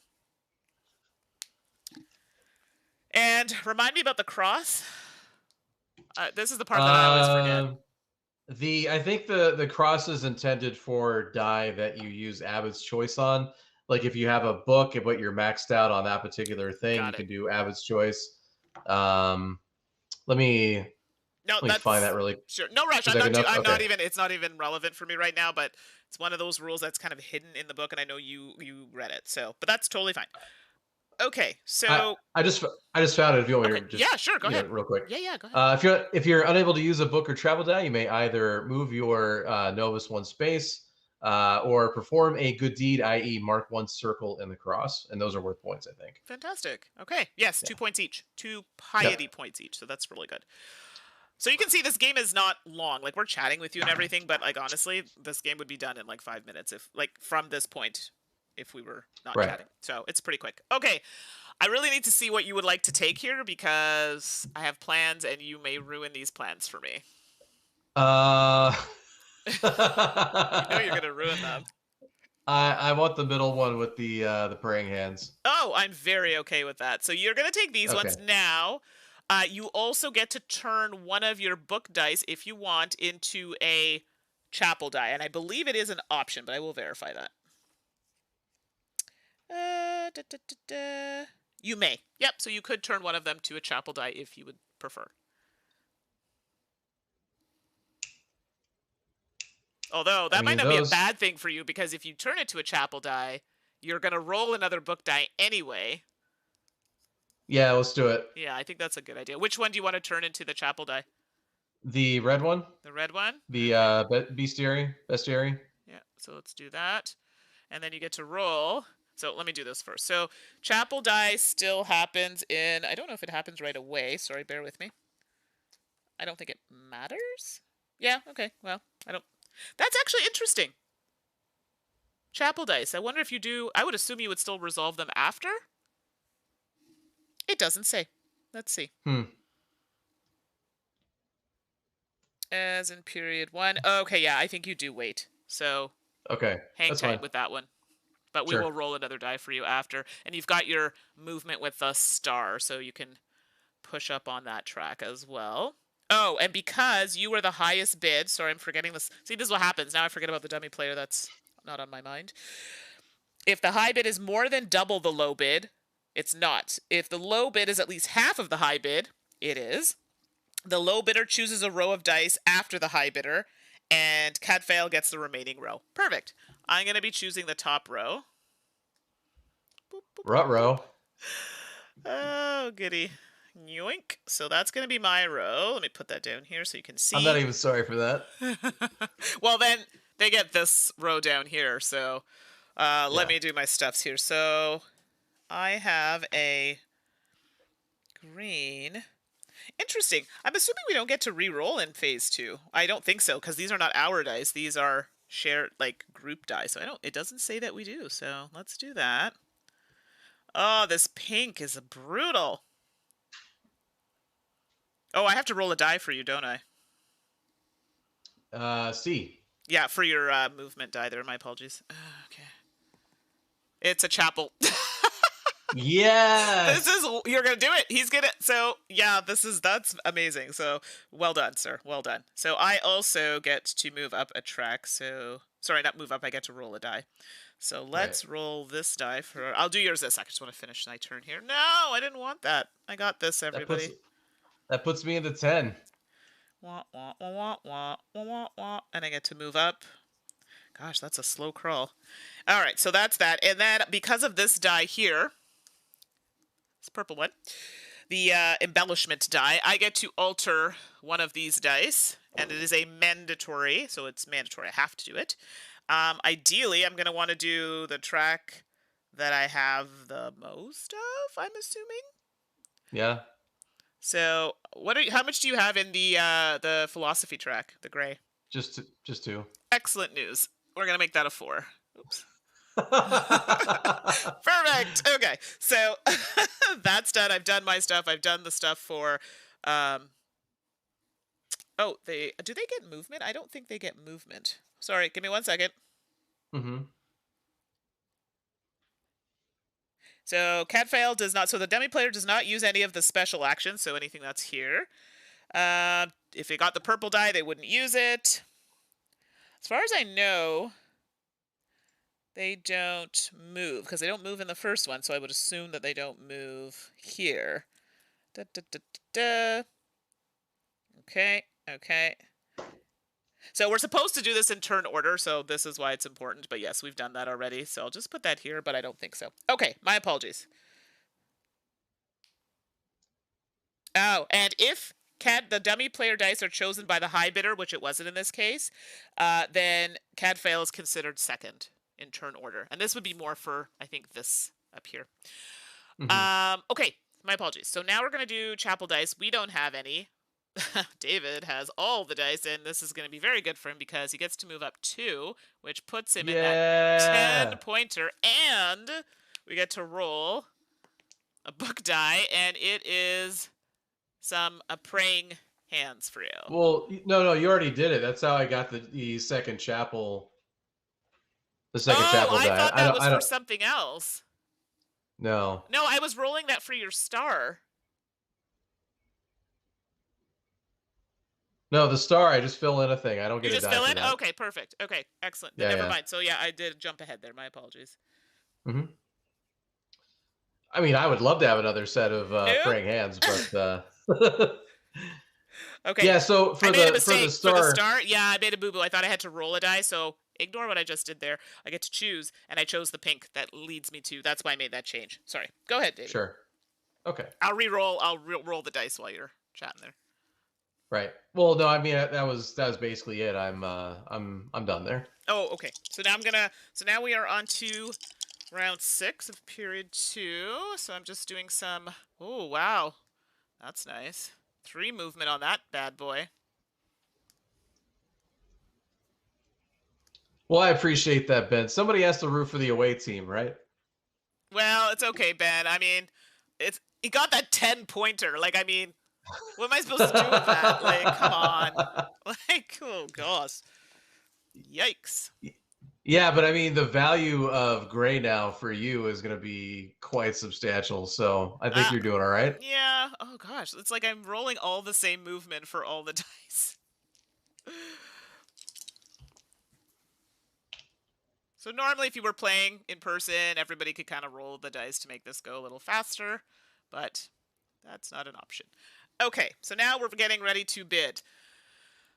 And remind me about the cross. This is the part that I always forget. I think the cross is intended for die that you use Abbott's Choice on. Like if you have a book but you're maxed out on that particular thing, you can do Abbott's Choice. Let me find that really. Sure. No rush. I'm not even. It's not even relevant for me right now. But it's one of those rules that's kind of hidden in the book, and I know you read it. So, but that's totally fine. Okay, so I just found it. If you want me to just sure, go ahead, real quick. Yeah, go ahead. If you're unable to use a book or travel die, you may either move your Novus 1 space, or perform a good deed, i.e., mark one circle in the cross, and those are worth points, I think. Fantastic. Okay. Yes, Yeah. 2 points each. 2 Yep. piety points each. So that's really good. So you can see this game is not long. Like, we're chatting with you and everything, but like honestly, this game would be done in like 5 minutes if like from this point if we were not Right. chatting. So it's pretty quick. Okay. I really need to see what you would like to take here because I have plans and you may ruin these plans for me. You know you're gonna ruin them. I want the middle one with the praying hands. Oh, I'm very okay with that. So you're gonna take these Okay. ones now. You also get to turn one of your book dice if you want into a chapel die, and I believe it is an option, but I will verify that. You may. Yep. So you could turn one of them to a chapel die if you would prefer. Although that might not be a bad thing for you because if you turn it to a chapel die, you're gonna roll another book die anyway. Yeah, let's do it. Yeah, I think that's a good idea. Which one do you want to turn into the chapel die? The red one. The red one? The bestiary. Yeah, so let's do that. And then you get to roll. So let me do this first. So chapel die still happens in... I don't know if it happens right away. Sorry, bear with me. I don't think it matters. Yeah, okay. Well, I don't... That's actually interesting. Chapel dice. I wonder if you do... I would assume you would still resolve them after. It doesn't say. Let's see. As in period 1. Okay, yeah, I think you do wait. So okay, hang tight with that one. But we will roll another die for you after. And you've got your movement with the star, so you can push up on that track as well. Oh, and because you were the highest bid... Sorry, I'm forgetting this. See, this is what happens. Now I forget about the dummy player. That's not on my mind. If the high bid is more than double the low bid, it's not. If the low bid is at least half of the high bid, it is. The low bidder chooses a row of dice after the high bidder, and Cadfael gets the remaining row. Perfect. I'm going to be choosing the top row. Ruh-row. Oh, goody. Yoink. So that's going to be my row. Let me put that down here so you can see. I'm not even sorry for that. Well, then they get this row down here. So let me do my stuffs here. So I have a green... Interesting. I'm assuming we don't get to re-roll in phase 2. I don't think so, because these are not our dice. These are shared, like, group dice. So it doesn't say that we do. So let's do that. Oh, this pink is brutal. Oh, I have to roll a die for you, don't I? C. Yeah, for your movement die there. My apologies. Okay. It's a chapel. Yes. You're gonna do it. He's gonna. So yeah, that's amazing. So well done, sir. Well done. So I also get to move up a track. So sorry, not move up. I get to roll a die. So let's roll this die for. I'll do yours this. I just want to finish my turn here. No, I didn't want that. I got this, everybody. That puts me into 10. Wah, wah, wah, wah, wah, wah, wah, wah. And I get to move up. Gosh, that's a slow crawl. All right, so that's that. And then because of this die here. This purple one, the embellishment die, I get to alter one of these dice, and it is a mandatory, so it's mandatory. I have to do it. Ideally, I'm going to want to do the track that I have the most of, I'm assuming. Yeah. So, how much do you have in the philosophy track, the gray? Just 2. Excellent news. We're going to make that a 4. Oops. Perfect. Okay, so that's done. I've done my stuff. I've done the stuff for. Oh, do they get movement? I don't think they get movement. Sorry, give me 1 second. So Cadfael does not. So the demi player does not use any of the special actions. So anything that's here. If they got the purple die, they wouldn't use it. As far as I know. They don't move, because they don't move in the first one, so I would assume that they don't move here. Da, da, da, da, da. Okay. So we're supposed to do this in turn order, so this is why it's important. But yes, we've done that already, so I'll just put that here, but I don't think so. Okay, my apologies. Oh, and if the dummy player dice are chosen by the high bidder, which it wasn't in this case, then CAD fail is considered second in turn order. And this would be more for, I think, this up here. Okay, my apologies. So now we're going to do Chapel dice. We don't have any. David has all the dice, and this is going to be very good for him because he gets to move up 2, which puts him in that 10-pointer, and we get to roll a book die, and it is a praying hands for you. Well, no, you already did it. That's how I got the second chapel. The second chapel die. I thought that was for something else. No. No, I was rolling that for your star. No, the star, I just fill in a thing. I don't get you a die. You just fill in? That. Okay, perfect. Okay, excellent. Yeah, never mind. So yeah, I did jump ahead there. My apologies. I mean, I would love to have another set of praying hands, but okay. Yeah, so for the star, yeah, I made a boo-boo. I thought I had to roll a die, so ignore what I just did there. I get to choose, and I chose the pink. That leads me to. That's why I made that change. Sorry. Go ahead, David. Sure. Okay. I'll re-roll. I'll roll the dice while you're chatting there. Right. Well, no, I mean that was basically it. I'm done there. Oh, okay. So now we are on to round 6 of period 2. So I'm just doing some. Oh, wow, that's nice. 3 movement on that bad boy. Well, I appreciate that, Ben. Somebody has to root for the away team, right? Well, it's okay, Ben. I mean, he got that 10-pointer. Like, I mean. What am I supposed to do with that? Like, come on. Like, oh gosh. Yikes. Yeah, but I mean, the value of gray now for you is going to be quite substantial. So I think you're doing all right. Yeah. Oh gosh. It's like I'm rolling all the same movement for all the dice. So normally if you were playing in person, everybody could kind of roll the dice to make this go a little faster. But that's not an option. Okay, so now we're getting ready to bid.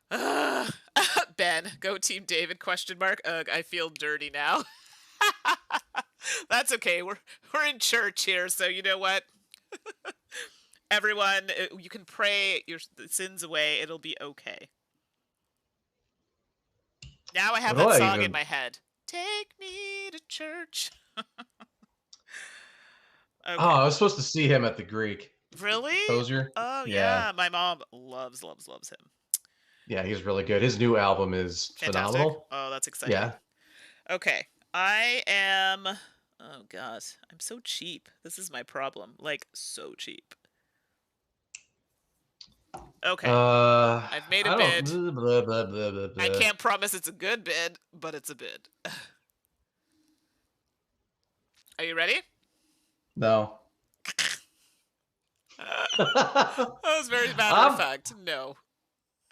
Ben, go Team David, question mark. Ugh, I feel dirty now. That's okay, we're in church here, so you know what? Everyone, you can pray your sins away, it'll be okay. Now I have that song in my head. Take me to church. Okay. Oh, I was supposed to see him at the Greek. Really? Hozier? Oh, yeah. My mom loves him. Yeah, he's really good. His new album is phenomenal. Oh, that's exciting. Yeah. Okay. I am... Oh, gosh. I'm so cheap. This is my problem. Like, so cheap. Okay. I've made a bid. Blah, blah, blah, blah, blah. I can't promise it's a good bid, but it's a bid. Are you ready? No. That was very matter of fact. No.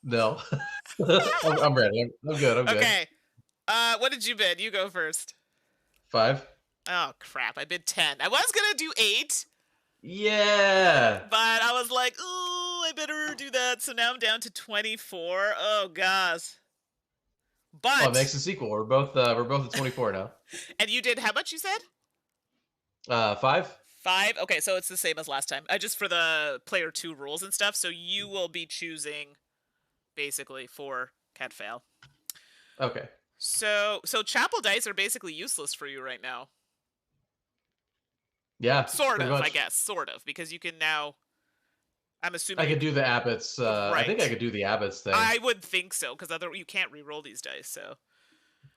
No. I'm ready. I'm good. Okay. What did you bid? You go first. 5. Oh, crap. I bid 10. I was going to do 8. Yeah. But I was like, ooh, I better do that. So now I'm down to 24. Oh, gosh. But... Well, it makes a sequel. We're both at 24 now. And you did how much, you said? 5. 5? Okay, so it's the same as last time. Just for the player 2 rules and stuff. So you will be choosing, basically, for Cat Fail. Okay. So chapel dice are basically useless for you right now. Yeah. Sort of, I guess. Sort of. Because you can now... I'm assuming... I could do the Abbott's... right. I think I could do the Abbott's thing. I would think so, because you can't re-roll these dice, so...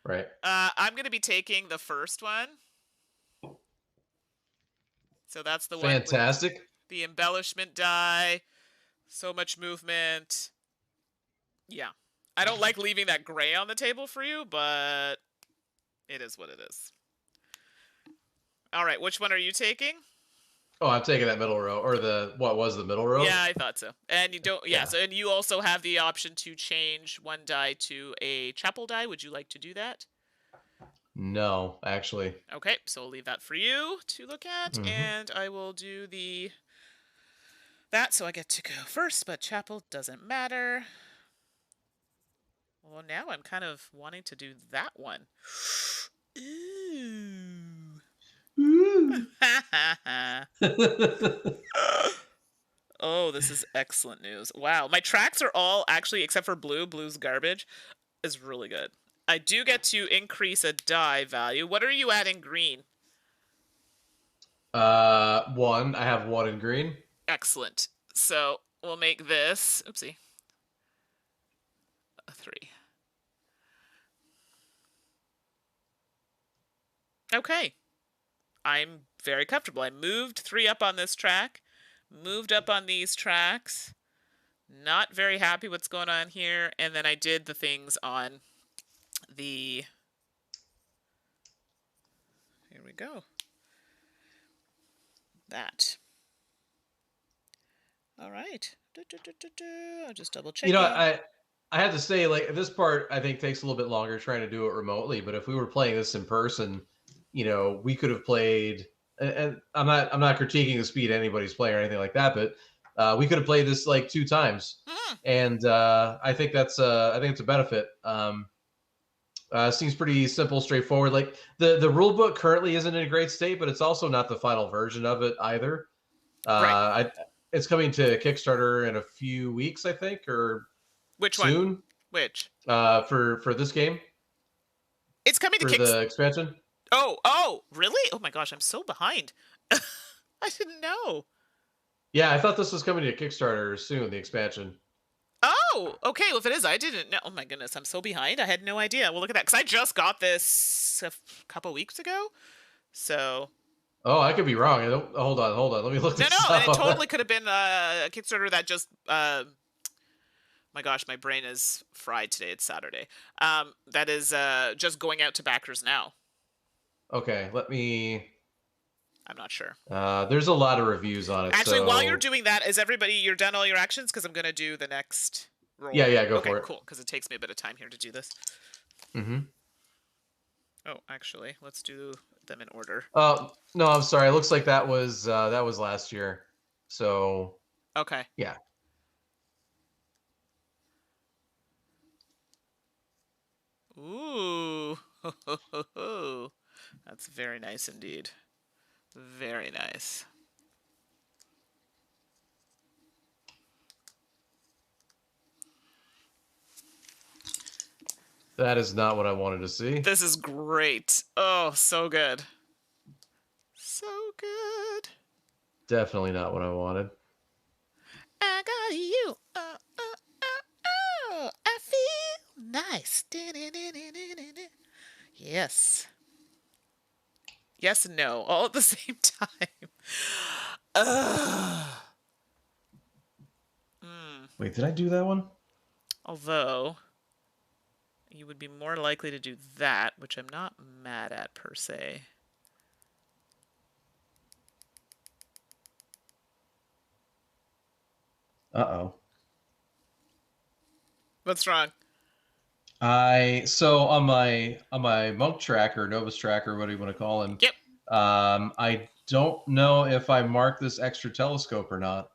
Right. I'm going to be taking the first one. So that's the one. Fantastic. The embellishment die. So much movement. Yeah. I don't like leaving that gray on the table for you, but it is what it is. All right, which one are you taking? Oh, I'm taking that middle row, or what was the middle row? Yeah, I thought so. And you don't, yeah. So, and you also have the option to change one die to a chapel die. Would you like to do that? No, actually. Okay, so I'll leave that for you to look at, and I will do that, so I get to go first, but chapel doesn't matter. Well, now I'm kind of wanting to do that one. Ooh. Ooh. Oh, this is excellent news. Wow. My tracks are all actually, except for blue, blue's garbage, is really good. I do get to increase a die value. What are you at in green? One. I have one in green. Excellent. So we'll make this, oopsie, a 3. Okay. I'm very comfortable. I moved 3 up on this track, moved up on these tracks. Not very happy what's going on here. And then I did the things on the... Here we go. That. All right. I'll just double check. I have to say, like, this part I think takes a little bit longer trying to do it remotely. But if we were playing this in person, we could have played. And I'm not critiquing the speed anybody's playing or anything like that, but we could have played this like 2 times, and I think it's a benefit. Seems pretty simple, straightforward. Like the rule book currently isn't in a great state, but it's also not the final version of it either. Right. It's coming to Kickstarter in a few weeks, I think, or Which soon. one? Which? For this game. It's coming to the expansion. Oh, really? Oh my gosh, I'm so behind. I didn't know. Yeah, I thought this was coming to Kickstarter soon, the expansion. Oh, okay. Well, if it is, I didn't know. Oh my goodness, I'm so behind. I had no idea. Well, look at that. Because I just got this a couple weeks ago. So. Oh, I could be wrong. Hold on. Let me look this up. No, and it totally could have been a Kickstarter that just... my gosh, my brain is fried today. It's Saturday. That is just going out to backers now. Okay, I'm not sure. There's a lot of reviews on it. Actually, while you're doing that, you're done all your actions? Because I'm going to do the next roll. Yeah, go for it. Okay, cool, because it takes me a bit of time here to do this. Mm-hmm. Oh, actually, let's do them in order. No, I'm sorry. It looks like that was last year. So. Okay. Yeah. Ooh. That's very nice indeed. Very nice. That is not what I wanted to see. This is great. Oh, so good. So good. Definitely not what I wanted. I got you. I feel nice. Yes. Yes and no, all at the same time. Wait, did I do that one? Although, you would be more likely to do that, which I'm not mad at per se. Uh-oh. What's wrong? So on my monk tracker, Novus tracker, what do you want to call him? Yep. I don't know if I marked this extra telescope or not.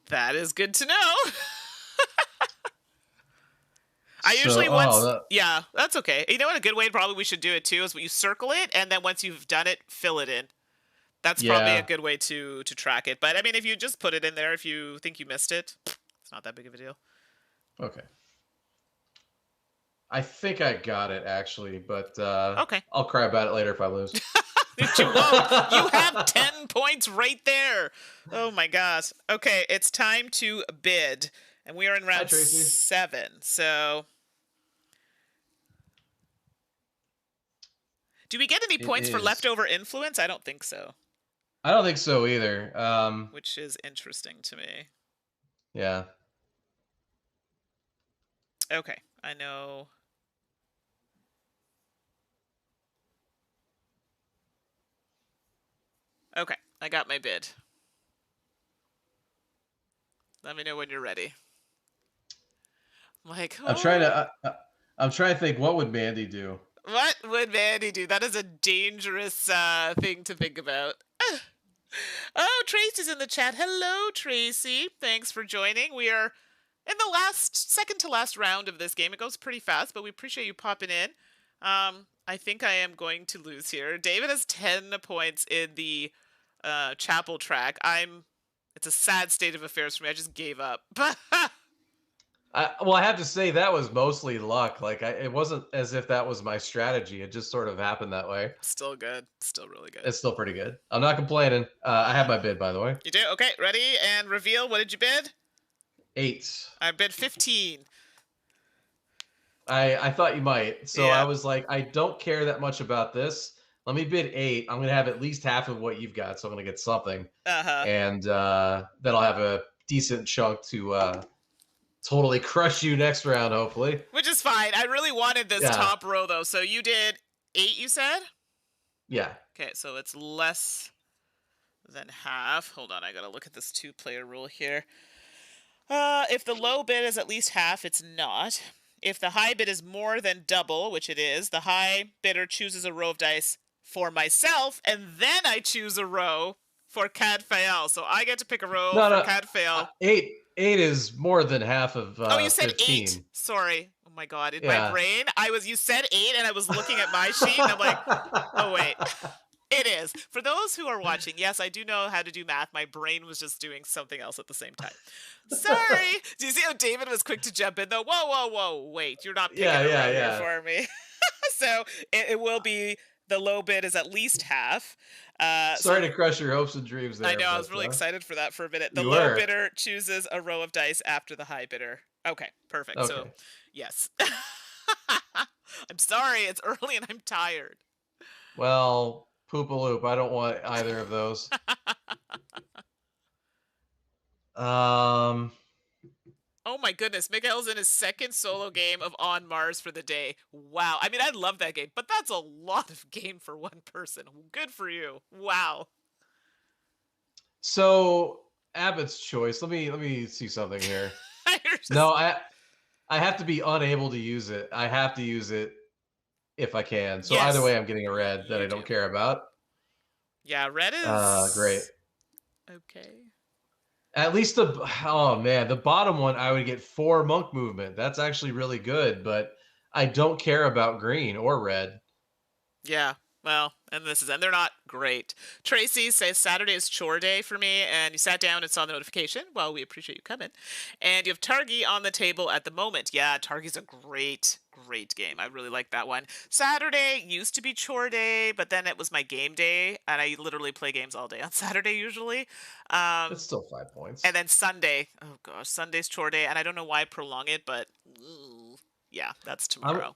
That is good to know. I usually yeah, that's okay. You know what? A good way probably we should do it too is you circle it, and then once you've done it, fill it in. That's probably a good way to track it. But I mean, if you just put it in there, if you think you missed it, it's not that big of a deal. Okay. I think I got it actually, but okay. I'll cry about it later if I lose. You won't. You have 10 points right there. Oh my gosh. Okay, it's time to bid. And we are in round 7. So do we get any points for leftover influence? I don't think so. I don't think so either. Which is interesting to me. Yeah. Okay, I know. Okay, I got my bid. Let me know when you're ready. Like, oh. I'm trying to think, what would Mandi do? What would Mandi do? That is a dangerous thing to think about. Oh, Tracy's in the chat. Hello, Tracy. Thanks for joining. We are in the second to last round of this game. It goes pretty fast, but we appreciate you popping in. I think I am going to lose here. David has 10 points in the chapel track. I'm It's a sad state of affairs for me. I just gave up. Well, I have to say that was mostly luck. Like, it wasn't as if that was my strategy. It just sort of happened that way. Still good. Still really good. It's still pretty good. I'm not complaining. I have my bid, by the way. You do? Okay, ready? And reveal. What did you bid? 8. I bid 15. I thought you might. So Yeah. I was like, I don't care that much about this. Let me bid 8. I'm going to have at least half of what you've got. So I'm going to get something. Uh-huh. And then I'll have a decent chunk to totally crush you next round, hopefully. Which is fine. I really wanted this top row, though. So you did 8, you said? Yeah. Okay, so it's less than half. Hold on, I gotta look at this 2-player rule here. If the low bid is at least half, it's not. If the high bid is more than double, which it is, the high bidder chooses a row of dice for myself, and then I choose a row for Cadfael. So I get to pick a row for Cadfael. 8 is more than half of oh, you said 15. 8. Sorry. Oh my god, in my brain, you said 8, and I was looking at my sheet, and I'm like, oh wait. It is. For those who are watching, yes, I do know how to do math. My brain was just doing something else at the same time. Sorry. Do you see how David was quick to jump in, though? Whoa. Wait, you're not picking a row for me. So it will be the low bid is at least half. Sorry to crush your hopes and dreams there. I know. I was really excited for that for a minute. The You low were. bidder chooses a row of dice after the high bidder. Okay, perfect. Okay. So, yes. I'm sorry. It's early and I'm tired. Well, poop-a-loop. I don't want either of those. Oh my goodness, Miguel's in his second solo game of On Mars for the day. Wow. I mean, I love that game, but that's a lot of game for one person. Good for you. Wow. So, Abbott's choice. Let me see something here. No, I have to be unable to use it. I have to use it if I can. So either way, I'm getting a red that I don't care about. Yeah, red is great. Okay. At least the bottom one, I would get 4 monk movement. That's actually really good, but I don't care about green or red. Yeah, well, and they're not great. Tracy says Saturday is chore day for me, and you sat down and saw the notification. Well, we appreciate you coming. And you have Targi on the table at the moment. Yeah, Targi's a great game. I really like that one. Saturday used to be chore day, but then it was my game day, and I literally play games all day on Saturday usually. That's still 5 points. And then Sunday, oh gosh, Sunday's chore day, and I don't know why prolong it, but yeah, that's tomorrow.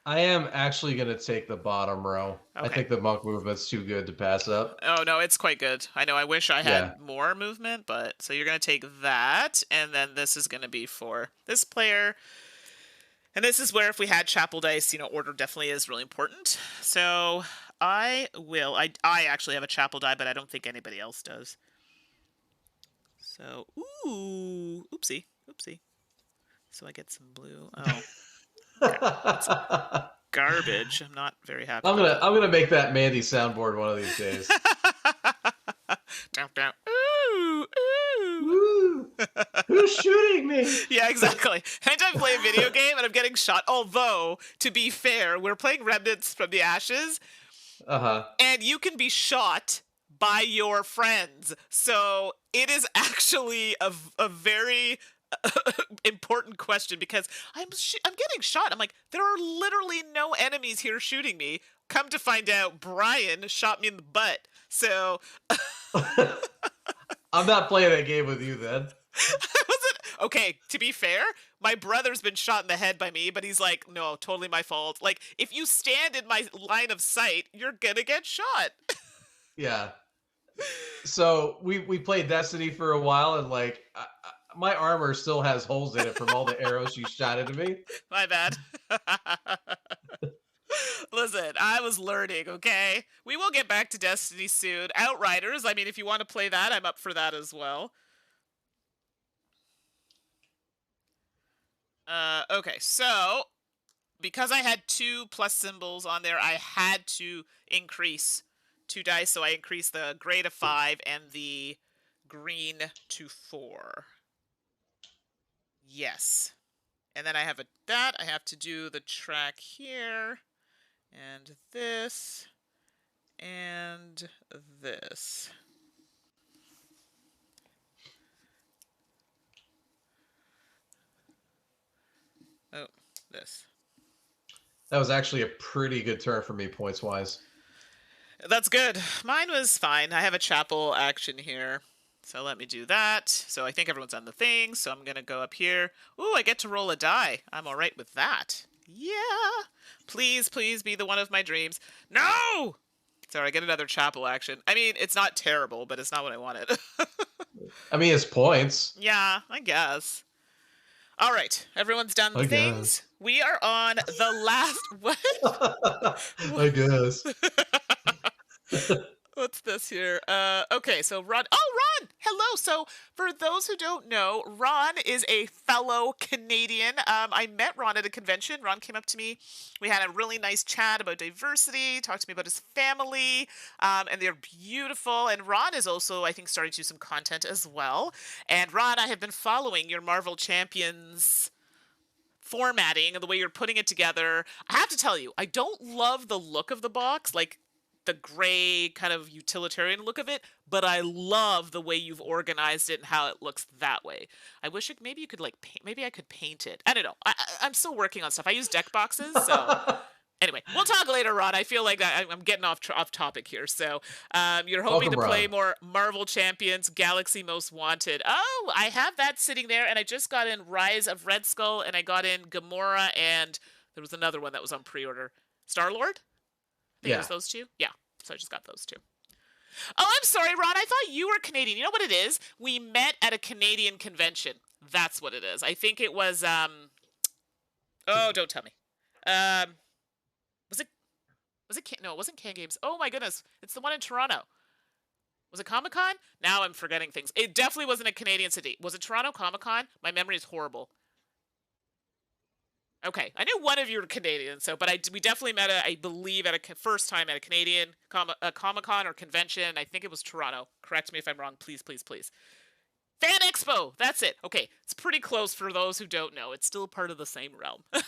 I am actually going to take the bottom row. Okay. I think the monk movement's too good to pass up. Oh, no, it's quite good. I know I wish I had more movement, but so you're going to take that, and then this is going to be for this player. And this is where if we had chapel dice, order definitely is really important. So I actually have a chapel die, but I don't think anybody else does. So, oopsie. So I get some blue. Oh. That's garbage. I'm not very happy. I'm gonna make that Mandi soundboard one of these days. Down. Ooh. Who's shooting me? Yeah, exactly. Anytime I play a video game and I'm getting shot, although, to be fair, we're playing Remnants from the Ashes. And you can be shot by your friends. So it is actually a very important question because I'm getting shot. I'm like, there are literally no enemies here shooting me. Come to find out, Brian shot me in the butt. So I'm not playing that game with you then. Okay, to be fair, my brother's been shot in the head by me, but he's like, no, totally my fault. Like, if you stand in my line of sight, you're gonna get shot. Yeah. So we played Destiny for a while, and like my armor still has holes in it from all the arrows you shot into me. My bad. Listen, I was learning, okay? We will get back to Destiny soon. Outriders, I mean, if you want to play that, I'm up for that as well. Okay, so because I had 2 plus symbols on there, I had to increase 2 dice, so I increased the gray to 5 and the green to 4. Yes. And then I have I have to do the track here, and this, and this. Oh, this. That was actually a pretty good turn for me points-wise. That's good. Mine was fine. I have a chapel action here. So let me do that. So I think everyone's on the thing. So I'm going to go up here. Ooh, I get to roll a die. I'm all right with that. Yeah. Please, please be the one of my dreams. No! Sorry, I get another chapel action. I mean, it's not terrible, but it's not what I wanted. I mean, it's points. Yeah, I guess. All right, everyone's done the I things. guess. We are on the last. What? I guess. What's this here? Okay, so Ron. Oh, Ron! Hello. So, for those who don't know, Ron is a fellow Canadian. I met Ron at a convention. Ron came up to me. We had a really nice chat about diversity, talked to me about his family, and they're beautiful. And Ron is also, I think, starting to do some content as well. And Ron, I have been following your Marvel Champions formatting and the way you're putting it together. I have to tell you, I don't love the look of the box, like the gray kind of utilitarian look of it, but I love the way you've organized it and how it looks that way. I wish maybe you could like paint, maybe I could paint it. I don't know. I'm still working on stuff. I use deck boxes, so anyway, we'll talk later, Ron. I feel like I'm getting off topic here. So, you're hoping Welcome, to play Ron. more Marvel Champions, Galaxy Most Wanted. Oh, I have that sitting there, and I just got in Rise of Red Skull, and I got in Gamora, and there was another one that was on pre-order. Star-Lord? I think it Yeah. was those two. Yeah, so I just got those two. Oh, I'm sorry, Ron. I thought you were Canadian. You know what it is? We met at a Canadian convention. That's what it is. I think it was. Oh, don't tell me. Um, was it? Was it? No, it wasn't Can Games. Oh my goodness, it's the one in Toronto. Was it Comic Con? Now I'm forgetting things. It definitely wasn't a Canadian city. Was it Toronto Comic Con? My memory is horrible. Okay, I knew one of you were Canadian, so but we definitely met I believe at a first time at a Canadian Comic Con or convention. I think it was Toronto. Correct me if I'm wrong, please, please, please. Fan Expo. That's it. Okay, it's pretty close for those who don't know. It's still part of the same realm. Oh,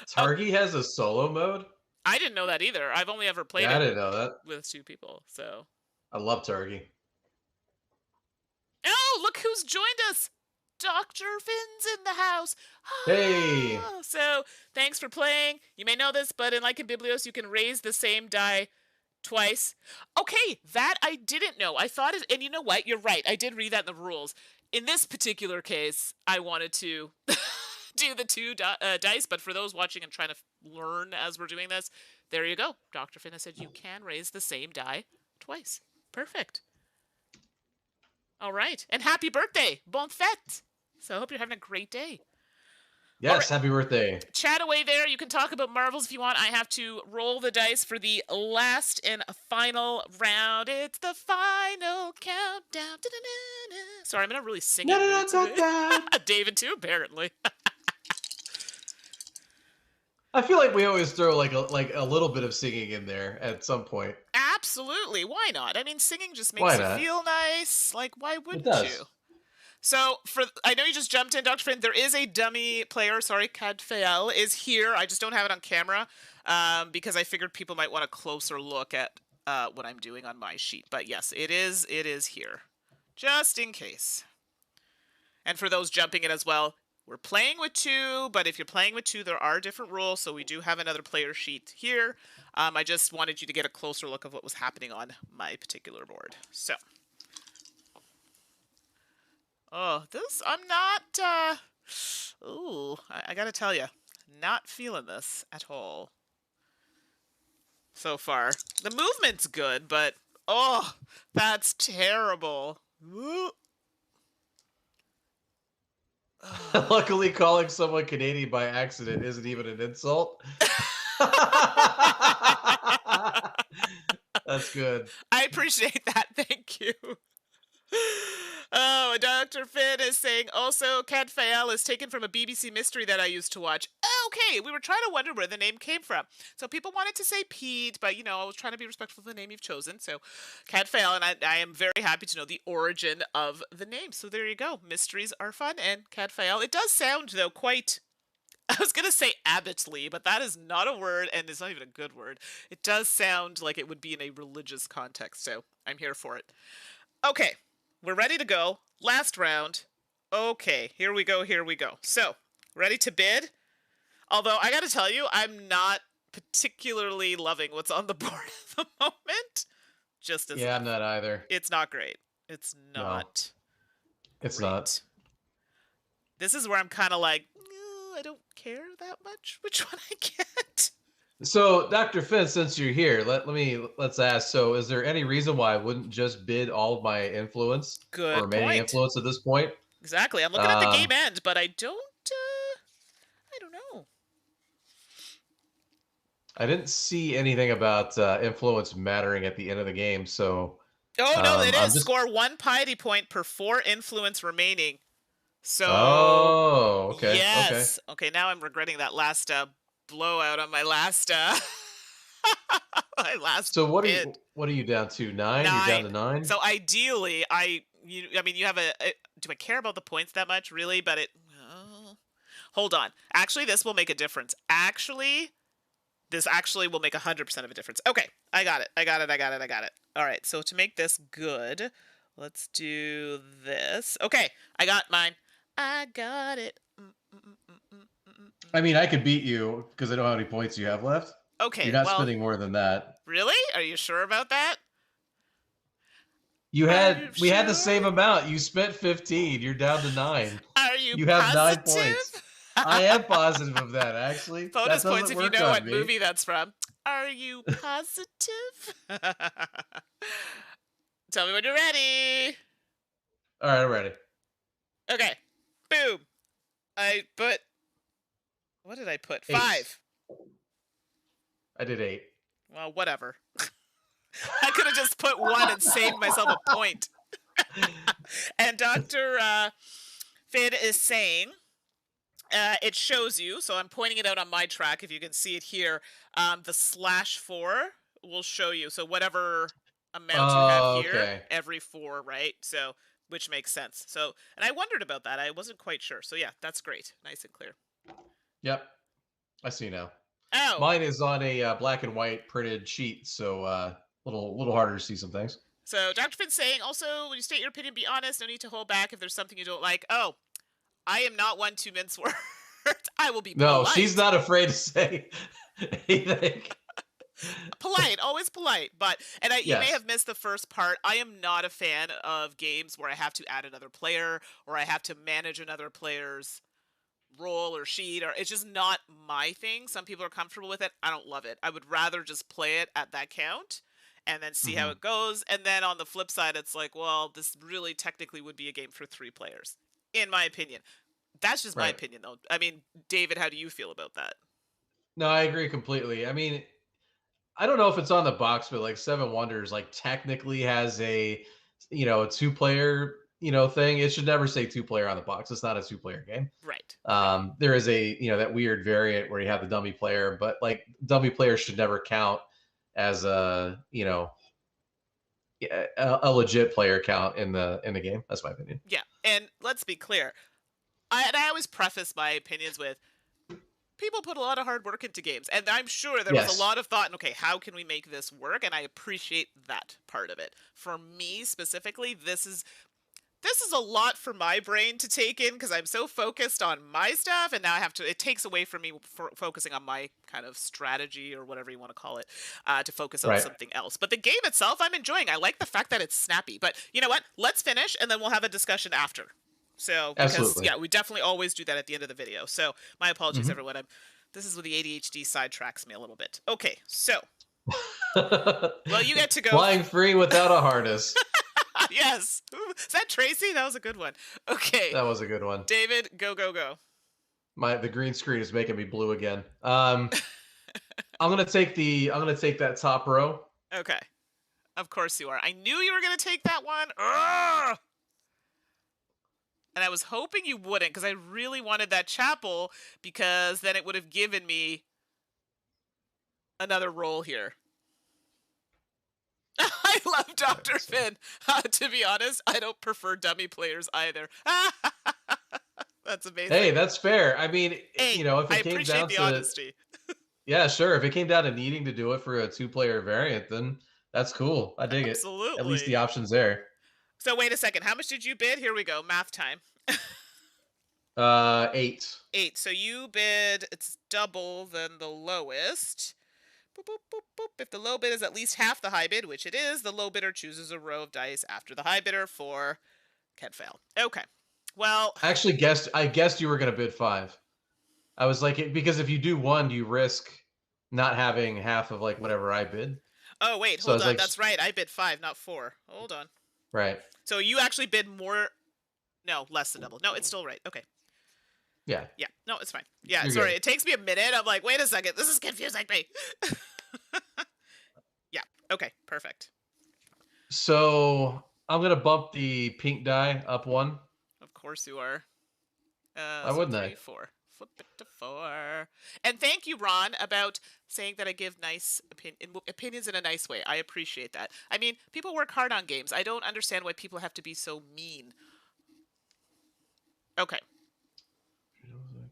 Targi has a solo mode? I didn't know that either. I've only ever played Yeah, I it didn't know that. with two people. So, I love Targi. oh, look who's joined us. Dr. Finn's in the house. Hey! Ah, so, thanks for playing. You may know this, but in Biblios, you can raise the same die twice. Okay, that I didn't know. I thought it, and you know what? You're right. I did read that in the rules. In this particular case, I wanted to do the two dice, but for those watching and trying to learn as we're doing this, there you go. Dr. Finn has said you can raise the same die twice. Perfect. All right. And happy birthday. Bon fête. So I hope you're having a great day. Yes, happy birthday. Chat away there. You can talk about Marvels if you want. I have to roll the dice for the last and final round. It's the final countdown. Da-da-da-da. Sorry, I'm in a really singing mood today. David too, apparently. I feel like we always throw like a little bit of singing in there at some point. Absolutely. Why not? I mean, singing just Why makes you not? feel nice. Like, why It wouldn't does. you? So, I know you just jumped in, Dr. Friend. There is a dummy player. Sorry, Cadfael is here. I just don't have it on camera because I figured people might want a closer look at what I'm doing on my sheet. But yes, it is here, just in case. And for those jumping in as well, we're playing with two, but if you're playing with two, there are different rules. So we do have another player sheet here. I just wanted you to get a closer look of what was happening on my particular board. So. Oh, this, I'm not, ooh, I gotta tell you, not feeling this at all. So far. The movement's good, but, oh, that's terrible. Luckily, calling someone Canadian by accident isn't even an insult. That's good. I appreciate that, thank you. Oh, Dr. Finn is saying also Cat Fael is taken from a BBC mystery that I used to watch. Okay, we were trying to wonder where the name came from. So people wanted to say Pete, but you know, I was trying to be respectful of the name you've chosen. So Cat Fael, and I am very happy to know the origin of the name. So there you go. Mysteries are fun, and Cat Fael. It does sound though quite, I was going to say Abbottly, but that is not a word, and it's not even a good word. It does sound like it would be in a religious context, so I'm here for it. Okay, we're ready to go. Last round. Okay, here we go, here we go. So, Ready to bid? Although I got to tell you, I'm not particularly loving what's on the board at the moment. Just as Yeah, I'm not either. it's not great. It's No, not it's not. great. This is where I'm kind of like, I don't care that much which one I get. So, Dr. Finn, since you're here, let's ask. So, is there any reason why I wouldn't just bid all of my influence or Good remaining point. influence at this point? Exactly. I'm looking at the game end, but I don't know. I didn't see anything about influence mattering at the end of the game, so Oh no, it I'm is. just. Score 1 piety point per 4 influence remaining. So Oh, okay, okay. yes. Okay, now I'm regretting that last blowout on my last my last So bid. what are you down to? 9? You're down 9. to 9? So ideally, I mean, you have do I care about the points that much, really? But hold on. Actually, this will make a difference. This actually will make 100% of a difference. Okay, I got it. All right, so to make this good, let's do this. Okay, I got mine. I got it. I mean, I could beat you because I know how many points you have left. You're Okay, not well, spending more than that. really? Are you sure about that? We Are had you the same sure? amount. You spent 15. You're down to 9. Are you You have 9 points. positive? I am positive of that, actually. That Bonus points doesn't if you work know on what me. movie that's from. Are you positive? Tell me when you're ready. All right, I'm ready. Okay. Boom. I put. What did I put? 8. 5. I did 8. Well, whatever. I could have just put 1 and saved myself a point. And Dr. Finn is saying, it shows you, so I'm pointing it out on my track, if you can see it here, the /4 will show you. So whatever amount you have here, Okay. every 4, right? So, which makes sense. So, and I wondered about that. I wasn't quite sure. So yeah, that's great. Nice and clear. Yep. I see now. Oh, Mine is on a black and white printed sheet, so little harder to see some things. so Dr. Finn's saying, also, when you state your opinion, be honest. No need to hold back if there's something you don't like. Oh, I am not one to mince words. I will be No, polite. she's not afraid to say anything. Polite, always polite. But you may Yes. have missed the first part. I am not a fan of games where I have to add another player or I have to manage another player's roll or sheet, or it's just not my thing. Some people are comfortable with it. I don't love it. I would rather just play it at that count and then see how Mhm. it goes. And then on the flip side, it's like, well, this really technically would be a game for 3 players, in my opinion. That's just my Right. opinion, though. I mean, David, how do you feel about that? No, I agree completely. I mean, I don't know if it's on the box, but like Seven Wonders, like technically has a, a 2 player, thing. It should never say 2 player on the box. It's not a 2 player game. Right. There is a, that weird variant where you have the dummy player, but like dummy player should never count as a, a legit player count in the game. That's my opinion. Yeah. And let's be clear. I always preface my opinions with, people put a lot of hard work into games, and I'm sure there was a Yes. lot of thought in, okay, how can we make this work? And I appreciate that part of it. For me specifically, this is a lot for my brain to take in because I'm so focused on my stuff, and now it takes away from me for focusing on my kind of strategy or whatever you want to call it, to focus on Right. something else. But the game itself, I'm enjoying. I like the fact that it's snappy. But you know what? Let's finish, and then we'll have a discussion after. So, because Absolutely. yeah, we definitely always do that at the end of the video. So, my apologies, Mhm. everyone. This is where the ADHD sidetracks me a little bit. Okay, so, well, you get to go. Flying free without a harness. Yes. Is that Tracy? That was a good one. Okay, That was a good one. David, go, go, go. The green screen is making me blue again. I'm gonna take that top row. Okay, of course you are. I knew you were going to take that one. Ugh! And I was hoping you wouldn't, because I really wanted that chapel, because then it would have given me another roll here. I love Dr. Finn. To be honest, I don't prefer dummy players either. That's amazing. Hey, that's fair. I mean, Hey, if I it came appreciate down the to, honesty. yeah, sure. If it came down to needing to do it for a 2 player variant, then that's cool. I dig it. At least the Absolutely. option's there. So wait a second. How much did you bid? Here we go. Math time. 8. 8. So you bid, it's double than the lowest. Boop, boop, boop, boop. If the low bid is at least half the high bid, which it is, the low bidder chooses a row of dice after the high bidder for can't fail. Okay. Well, I guessed you were going to bid 5. I was like, because if you do 1, you risk not having half of like whatever I bid. oh wait, So I hold was on. like, That's right. I bid 5, not 4. Hold on. right. So you actually bid more. No, less than double. No, it's still right. Okay. Yeah. Yeah. No, it's fine. Yeah, You're sorry. good. It takes me a minute. I'm like, wait a second. This is confusing me. Yeah. Okay. Perfect. So I'm going to bump the pink die up 1. Of course you are. Why So wouldn't 3, I? 4. Flip it to 4. And thank you, Ron, about saying that I give nice opinions in a nice way. I appreciate that. I mean, people work hard on games. I don't understand why people have to be so mean. Okay.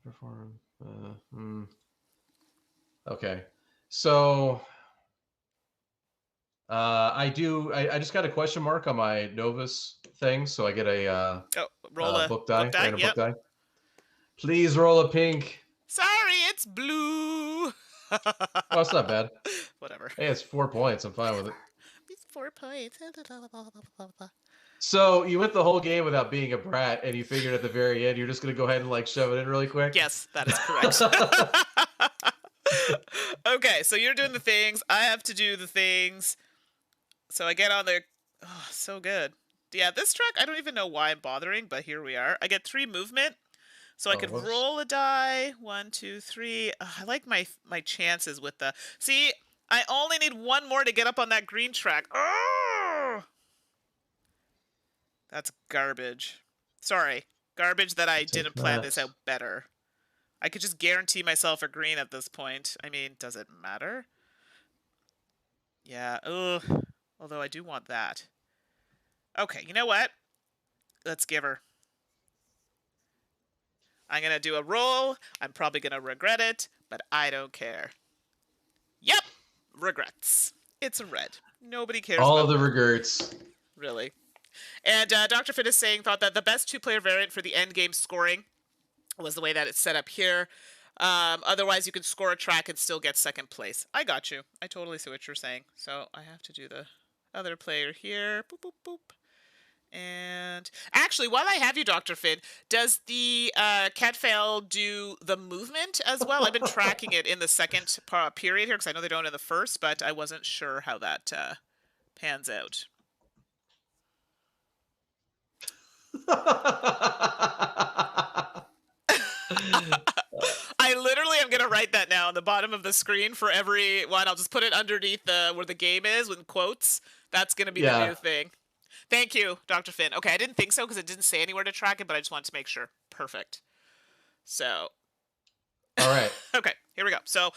Perform. Okay. So I just got a question mark on my Novus thing, so I get a Oh, roll a book die, random Yep. book die. Please roll a pink. Sorry, it's blue. Oh, it's not bad. Whatever. Hey, it's 4 points. I'm fine with it. It's 4 points. So you went the whole game without being a brat, and you figured at the very end you're just gonna go ahead and like shove it in really quick. Yes, that is correct. Okay, so you're doing the things. I have to do the things. So I get on there. Oh, so good. Yeah, this track, I don't even know why I'm bothering, but here we are. I get 3 movement. So I could whoops. roll a die. 1, 2, 3. I like my chances with the... See, I only need 1 more to get up on that green track. Oh! That's garbage. Sorry. Garbage that I didn't plan this out better. I could just guarantee myself a green at this point. I mean, does it matter? Yeah. Ugh. Although I do want that. Okay, you know what? Let's give her. I'm going to do a roll. I'm probably going to regret it, but I don't care. Yep. Regrets. It's a red. Nobody cares All about the red. regrets. Really. And Dr. Finn is saying, thought that the best 2-player variant for the end game scoring was the way that it's set up here. Otherwise, you can score a track and still get second place. I got you. I totally see what you're saying. So I have to do the other player here. Boop, boop, boop. And actually, while I have you, Dr. Finn, does the cat fail do the movement as well? I've been tracking it in the second period here because I know they don't in the first, but I wasn't sure how that pans out. I literally am going to write that now on the bottom of the screen for every one. I'll just put it underneath where the game is with quotes. That's going to be the new thing. Thank you, Dr. Finn. Okay, I didn't think so because it didn't say anywhere to track it, but I just wanted to make sure. Perfect. So. All right. Okay, here we go. So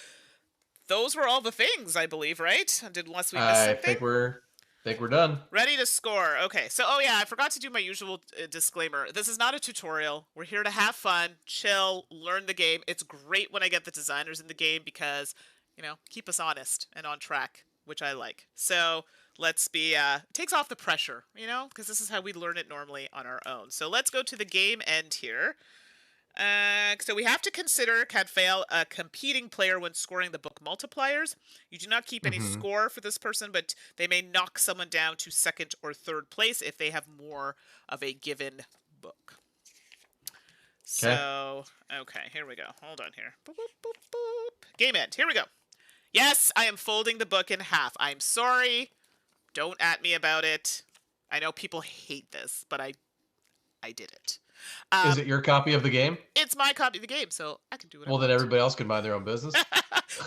those were all the things, I believe, right? Unless we missed something. I think we're done. Ready to score. Okay, so yeah, I forgot to do my usual disclaimer. This is not a tutorial. We're here to have fun, chill, learn the game. It's great when I get the designers in the game because, keep us honest and on track, which I like. So let's be, it takes off the pressure, because this is how we learn it normally on our own. So let's go to the game end here. So we have to consider Cadfael a competing player when scoring the book multipliers. You do not keep any score for this person, but they may knock someone down to second or third place if they have more of a given book. So, okay, here we go. Hold on here. Boop, boop, boop, boop. Game end. Here we go. Yes, I am folding the book in half. I'm sorry. Don't at me about it. I know people hate this, but I did it. Is it your copy of the game? It's my copy of the game, so I can do it. Well, then everybody else can mind their own business.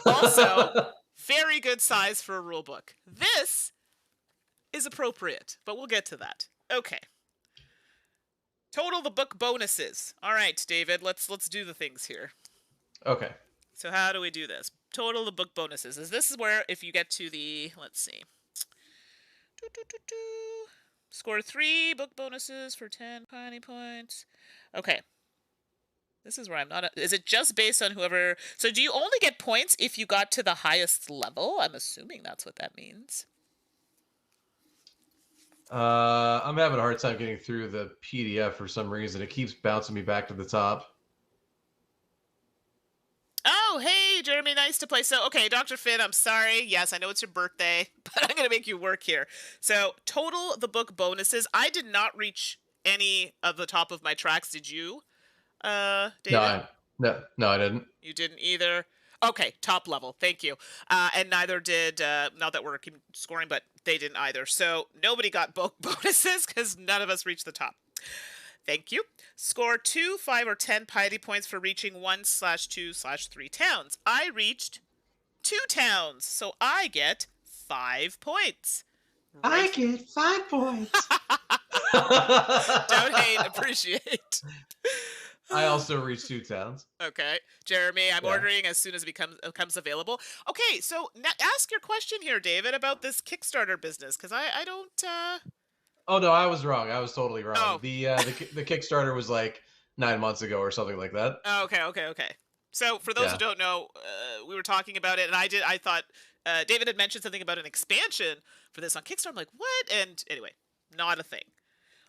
Also, very good size for a rule book. This is appropriate, but we'll get to that. Okay. Total the book bonuses. All right, David, let's do the things here. Okay. So how do we do this? Total the book bonuses. This is where if you get to the, let's see. Score 3 book bonuses for 10 tiny points. Okay. This is where I'm not... Is it just based on whoever... So do you only get points if you got to the highest level? I'm assuming that's what that means. I'm having a hard time getting through the PDF for some reason. It keeps bouncing me back to the top. Oh, hey, Jeremy, nice to play. So, okay, Dr. Finn, I'm sorry. Yes, I know it's your birthday, but I'm going to make you work here. So, total the book bonuses. I did not reach any of the top of my tracks. Did you, No, David? no, I didn't. You didn't either. Okay, top level. Thank you. And neither did, not that we're keeping scoring, but they didn't either. So, nobody got book bonuses because none of us reached the top. Thank you. Score 2, 5, or 10 piety points for reaching 1/2/3 towns. I reached 2 towns, so I get 5 points. I get 5 points. Don't hate, appreciate. I also reached 2 towns. Okay, Jeremy, I'm ordering as soon as it becomes available. Okay, so ask your question here, David, about this Kickstarter business, because I don't. Oh no, I was wrong. I was totally wrong. Oh. The Kickstarter was like 9 months ago or something like that. Okay. So for those who don't know, we were talking about it, and I thought David had mentioned something about an expansion for this on Kickstarter. I'm like, what? And anyway, not a thing.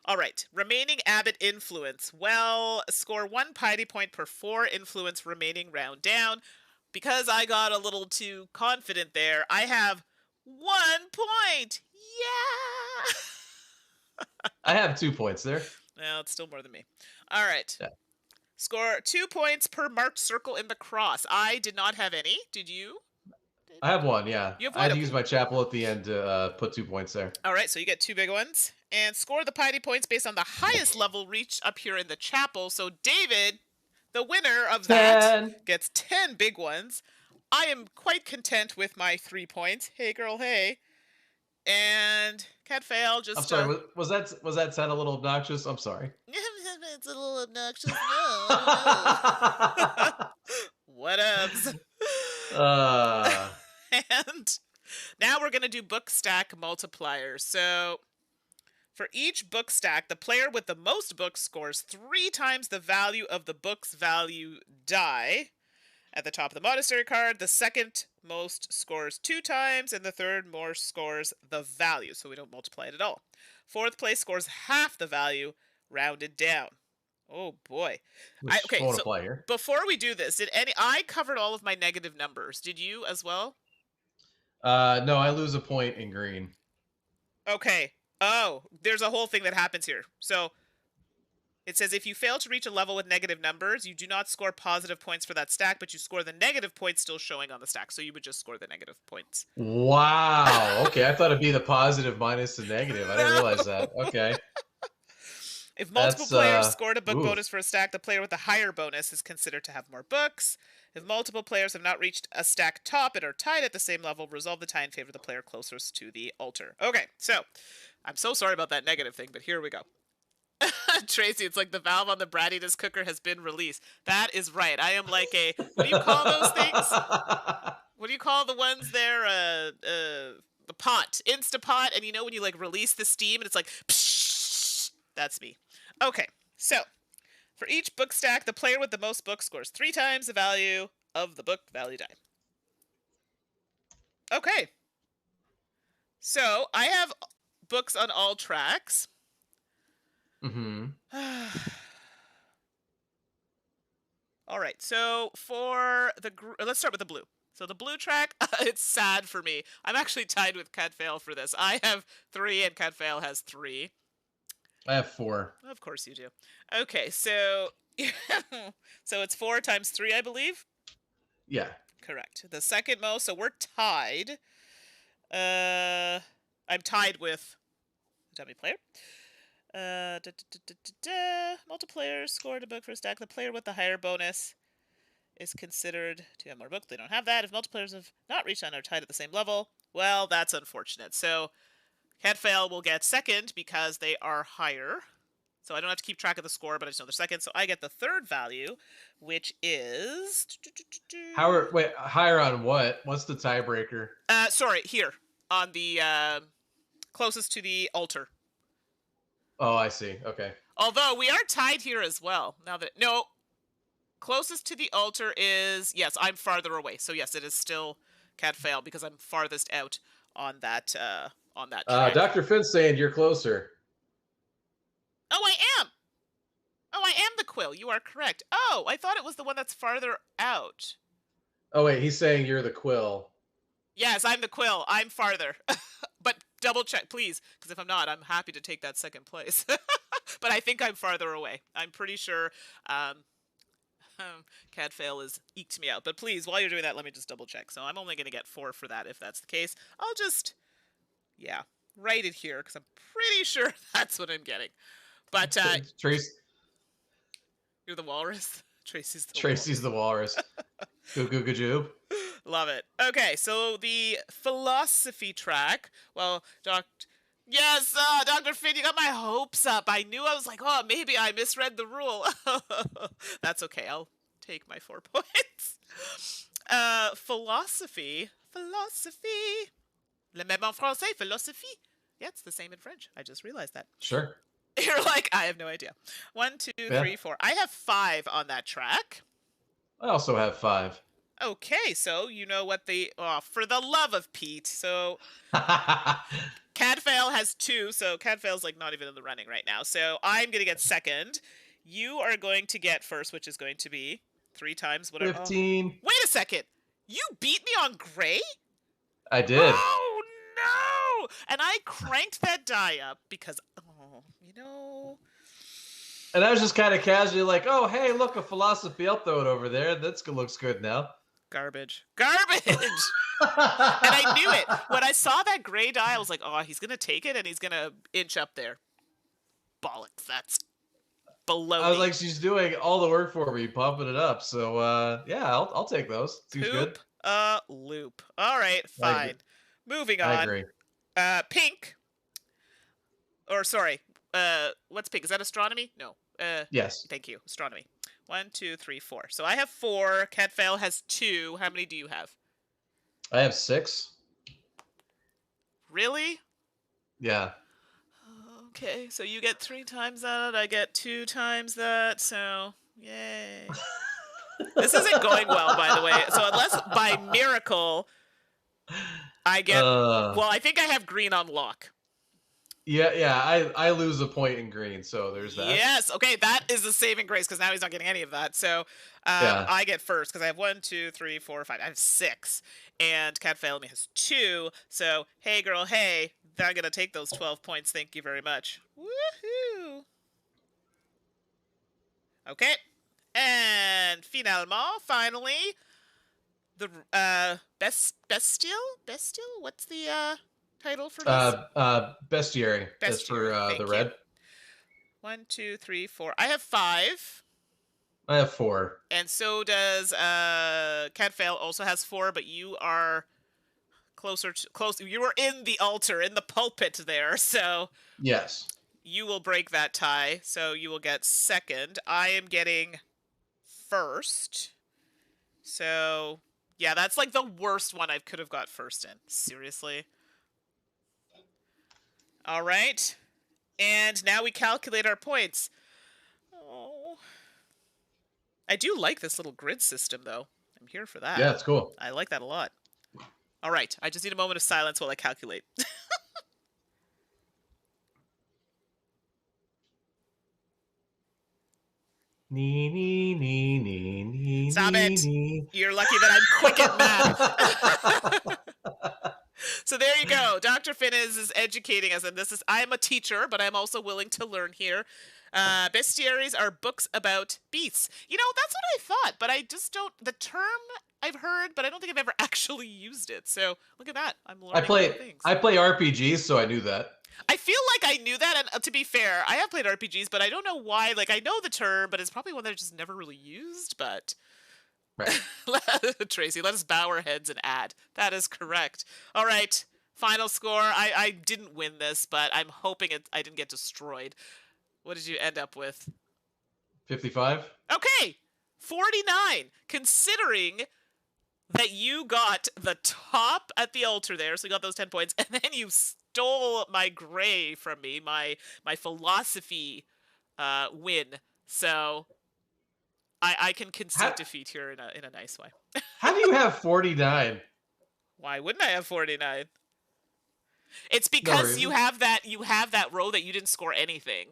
All right, remaining Abbot influence. Well, score 1 piety point per 4 influence remaining round down. Because I got a little too confident there, I have 1 point. Yeah. I have 2 points there. Well, it's still more than me. All right. Yeah. Score 2 points per marked circle in the cross. I did not have any. Did you? I have 1, yeah. You have I had one. to use my chapel at the end to put 2 points there. All right, so you get 2 big ones. And score the piety points based on the highest level reached up here in the chapel. So David, the winner of that, gets 10 big ones. I am quite content with my 3 points. Hey, girl, hey. And Cat Fail just... I'm sorry, was that sound a little obnoxious? I'm sorry. It's a little obnoxious. No. What ups? And now we're going to do book stack multipliers. So for each book stack, the player with the most books scores 3 times the value of the book's value die at the top of the monastery card. The second most scores 2 times, and the third most scores the value, so we don't multiply it at all. Fourth place scores half the value, rounded down. Oh boy. Okay, multiply here. Before we do this, I covered all of my negative numbers. Did you as well? No, I lose a point in green. Okay. Oh, there's a whole thing that happens here. So it says if you fail to reach a level with negative numbers, you do not score positive points for that stack, but you score the negative points still showing on the stack. So you would just score the negative points. Wow. Okay, I thought it'd be the positive minus the negative. I didn't realize that. Okay. If multiple players scored a book bonus for a stack, the player with the higher bonus is considered to have more books. If multiple players have not reached a stack top and are tied at the same level, resolve the tie in favor of the player closest to the altar. Okay, so I'm so sorry about that negative thing, but here we go. Tracy, it's like the valve on the brattiness cooker has been released. That is right. I am like a, what do you call those things? What do you call the ones there? The pot, Instapot, and you know when you like release the steam and it's like, psh, that's me. Okay, so for each book stack, the player with the most books scores 3 times the value of the book value die. Okay, so I have books on all tracks. Mm-hmm. All right, so for the let's start with the blue. So the blue track, it's sad for me. I'm actually tied with Cadfael for this. I have 3 and Cadfael has 3. I have 4. Of course you do. Okay, so so it's 4 times 3, I believe. Yeah. Correct. The second most, so we're tied. I'm tied with the dummy player. Multipliers scored a book for a stack. The player with the higher bonus is considered to have more books. They don't have that. If multipliers have not reached and are tied at the same level, well, that's unfortunate. So Cadfael will get second because they are higher. So I don't have to keep track of the score, but I just know they're second. So I get the third value, which is... Wait, higher on what? What's the tiebreaker? Sorry, here. On the closest to the altar. Oh, I see. Okay. Although we are tied here as well. No, closest to the altar is, yes, I'm farther away. So yes, it is still Cadfael because I'm farthest out on that on that track. Dr. Finn's saying you're closer. Oh, I am. Oh, I am the Quill. You are correct. Oh, I thought it was the one that's farther out. Oh wait, he's saying you're the Quill. Yes, I'm the Quill. I'm farther. But double check, please, because if I'm not, I'm happy to take that second place. But I think I'm farther away. I'm pretty sure Cadfael has eked me out. But please, while you're doing that, let me just double check. So I'm only going to get 4 for that if that's the case. I'll just, write it here because I'm pretty sure that's what I'm getting. But Trace, you're the walrus. Tracy's the walrus. Goo goo goo. Love it. Okay, so the philosophy track. Well, Dr. Finn, you got my hopes up. I knew I was like, oh, maybe I misread the rule. That's okay. I'll take my 4 points. Philosophy. Le même en français, philosophie. Yeah, it's the same in French. I just realized that. Sure. You're like, I have no idea. 1, 2, 3, 4. I have 5 on that track. I also have 5. Okay, so you know what for the love of Pete. So Cadfael has 2, so Cadfael's like not even in the running right now. So I'm going to get second. You are going to get first, which is going to be 3 times whatever. 15. Wait a second. You beat me on gray? I did. Oh, no! And I cranked that die up because, And I was just kind of casually like, oh, hey, look, a philosophy. I'll throw it over there. That looks good now. Garbage. And I knew it. When I saw that gray die, I was like, oh, he's going to take it and he's going to inch up there. Bollocks. That's baloney. I was like, she's doing all the work for me, pumping it up. So, I'll take those. Seems good. Loop. All right, fine. Moving on. I agree. Pink. Or, sorry. What's pink? Is that astronomy? No. Yes. Thank you. Astronomy. 1, 2, 3, 4. So I have 4. Cadfael has 2. How many do you have? I have 6. Really? Yeah. Okay, so you get 3 times that. I get 2 times that. So, yay. This isn't going well, by the way. So unless by miracle I get... well, I think I have green on lock. Yeah, I lose a point in green, so there's that. Yes, okay, that is the saving grace, because now he's not getting any of that. So I get first, because I have 1, 2, 3, 4, 5. I have 6, and Cadfael only has 2. So, hey, girl, hey, I'm going to take those 12 points. Thank you very much. Woohoo! Okay, and finalement, finally, the Bestial? What's the... title for this? Bestiary. That's for the red. 1, 2, 3, 4. I have 5. I have 4. And so does Cadfael also has 4, but you are close. You were in the altar, in the pulpit there, so yes, you will break that tie. So you will get second. I am getting first. So yeah, that's like the worst one I could have got first in. Seriously. All right, and now we calculate our points. Oh, I do like this little grid system, though. I'm here for that. Yeah, it's cool. I like that a lot. All right, I just need a moment of silence while I calculate. Stop it! You're lucky that I'm quick at math. So there you go. Dr. Finn is educating us, and I am a teacher, but I'm also willing to learn here. Bestiaries are books about beasts. That's what I thought, but I just don't. The term I've heard, but I don't think I've ever actually used it. So look at that. I'm learning things. I play RPGs, so I knew that. I feel like I knew that, and to be fair, I have played RPGs, but I don't know why. Like, I know the term, but it's probably one that I just never really used, but... Right. Tracy, let us bow our heads and add. That is correct. All right, final score. I didn't win this, but I'm hoping I didn't get destroyed. What did you end up with? 55. Okay, 49. Considering that you got the top at the altar there, so you got those 10 points, and then you stole my gray from me, my philosophy win. So... I can concede defeat here in a nice way. How do you have 49? Why wouldn't I have 49? It's No because reason. you have that row that you didn't score anything.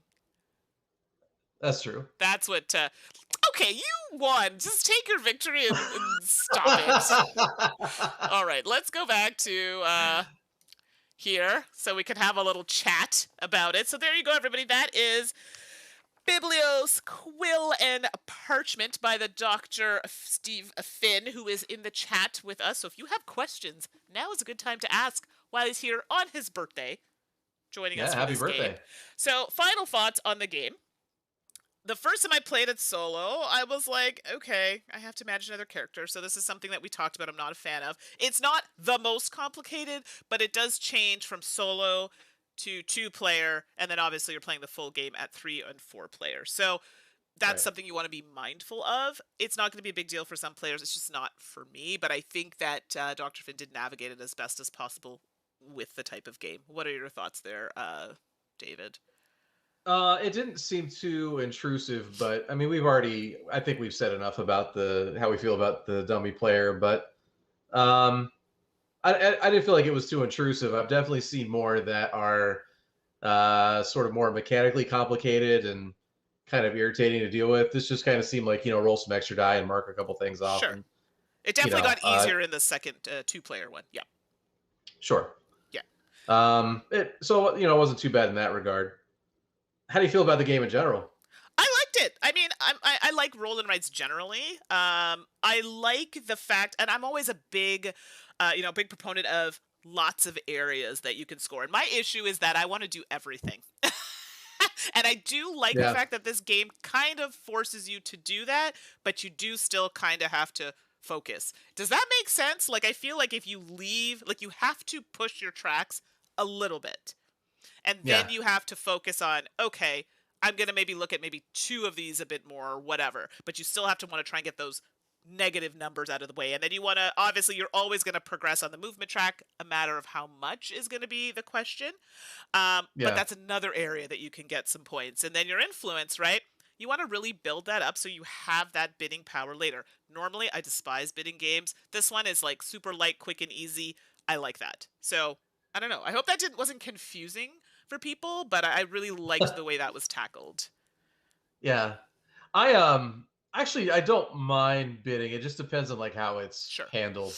That's true. That's what. Okay, you won. Just take your victory and stop it. All right, let's go back to here so we can have a little chat about it. So there you go, everybody. That is Biblios, Quill and Parchment by the Dr. Steve Finn, who is in the chat with us. So if you have questions, now is a good time to ask while he's here on his birthday, joining Yeah, us for happy this game. birthday. So, final thoughts on the game. The first time I played it solo, I was like, okay, I have to manage another character. So this is something that we talked about I'm not a fan of. It's not the most complicated, but it does change from solo to 2-player, and then obviously you're playing the full game at 3 and 4 players. So that's Right. something you want to be mindful of. It's not going to be a big deal for some players. It's just not for me, but I think that Dr. Finn did navigate it as best as possible with the type of game. What are your thoughts there, David? It didn't seem too intrusive, but I mean, I think we've said enough about how we feel about the dummy player, but um, I didn't feel like it was too intrusive. I've definitely seen more that are sort of more mechanically complicated and kind of irritating to deal with. This just kind of seemed like, roll some extra die and mark a couple things off, Sure. and It you definitely know, got easier in the second 2-player one. Yeah. sure. Yeah. It wasn't too bad in that regard. How do you feel about the game in general? I liked it. I mean, I like roll and writes generally. I like the fact, and I'm always a big, big proponent of lots of areas that you can score. And my issue is that I want to do everything. And I do like the Yeah, fact that this game kind of forces you to do that, but you do still kind of have to focus. Does that make sense? Like, I feel like if you leave, like, you have to push your tracks a little bit. And yeah, then you have to focus on, okay, I'm going to maybe look at maybe 2 of these a bit more or whatever. But you still have to want to try and get those negative numbers out of the way. And then you want to, obviously, you're always going to progress on the movement track. A matter of how much is going to be the question. But yeah. that's another area that you can get some points. And then your influence, right? You want to really build that up so you have that bidding power later. Normally, I despise bidding games. This one is like super light, quick, and easy. I like that. So, I don't know. I hope that wasn't confusing for people, but I really liked the way that was tackled. Yeah. I actually I don't mind bidding. It just depends on like how it's Sure. handled.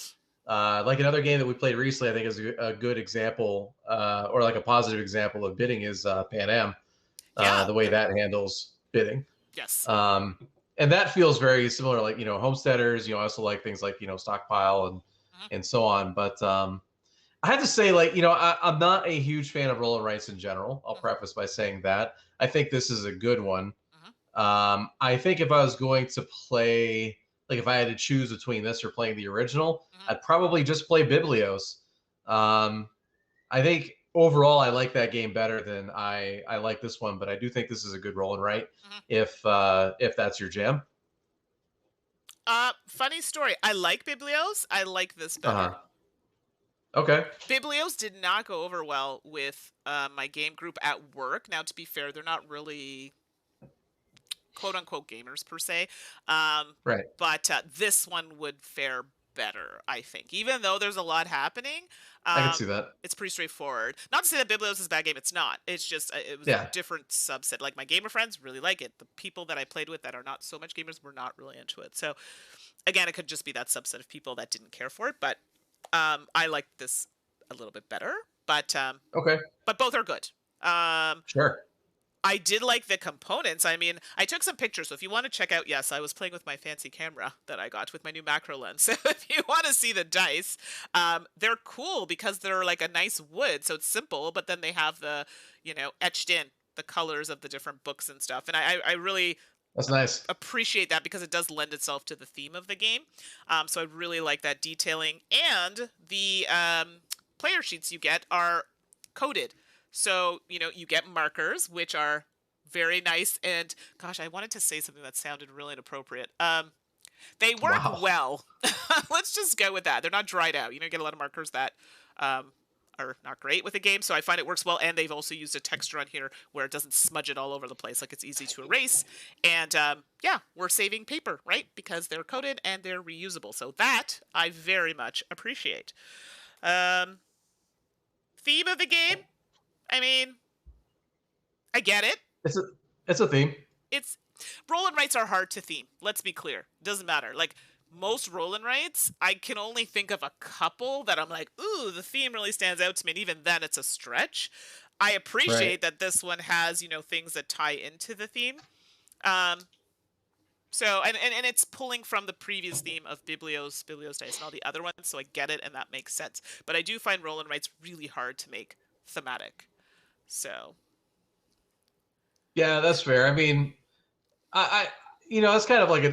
Like another game that we played recently, I think is a good example, or like a positive example of bidding is Pan Am. Yeah. The way that handles bidding. Yes. Um, and that feels very similar, like homesteaders. I also like things like stockpile Mhm. and so on. But I have to say, like I'm not a huge fan of roll and rice in general. I'll Mhm. preface by saying that I think this is a good one. Mhm. I think if I was going to play, like if I had to choose between this or playing the original, Mhm. I'd probably just play Biblios. Um, I think overall I like that game better than I like this one, but I do think this is a good roll and write Mhm. if that's your jam. Funny story. I like Biblios. I like this Uh better. huh. Okay. Biblios did not go over well with my game group at work. Now, to be fair, they're not really quote unquote gamers per se. Right. But this one would fare better, I think. Even though there's a lot happening, I can um, see that. it's pretty straightforward. Not to say that Biblios is a bad game, it's not. It's just, it was a Yeah. different subset. Like, my gamer friends really like it. The people that I played with that are not so much gamers were not really into it. So, again, it could just be that subset of people that didn't care for it. But I like this a little bit better. Okay. But both are good. Sure. I did like the components. I mean, I took some pictures. So if you want to check out, yes, I was playing with my fancy camera that I got with my new macro lens. So if you want to see the dice, they're cool because they're like a nice wood. So it's simple, but then they have the, etched in the colors of the different books and stuff. And I really That's nice. appreciate that because it does lend itself to the theme of the game. So I really like that detailing. And the player sheets you get are coded. So, you get markers, which are very nice. And gosh, I wanted to say something that sounded really inappropriate. They work Wow. well. Let's just go with that. They're not dried out. You get a lot of markers that are not great with a game. So I find it works well. And they've also used a texture on here where it doesn't smudge it all over the place. Like it's easy to erase. And yeah, we're saving paper, right? Because they're coated and they're reusable. So that I very much appreciate. theme of the game, I mean, I get it. It's a theme. It's roll and writes are hard to theme. Let's be clear. Doesn't matter. Like most roll and writes, I can only think of a couple that I'm like, ooh, the theme really stands out to me. And even then, it's a stretch. I appreciate that this one has, things that tie into the theme. So and it's pulling from the previous theme of Biblios dice and all the other ones, so I get it and that makes sense. But I do find roll and writes really hard to make thematic. So yeah, that's fair. I mean, I it's kind of like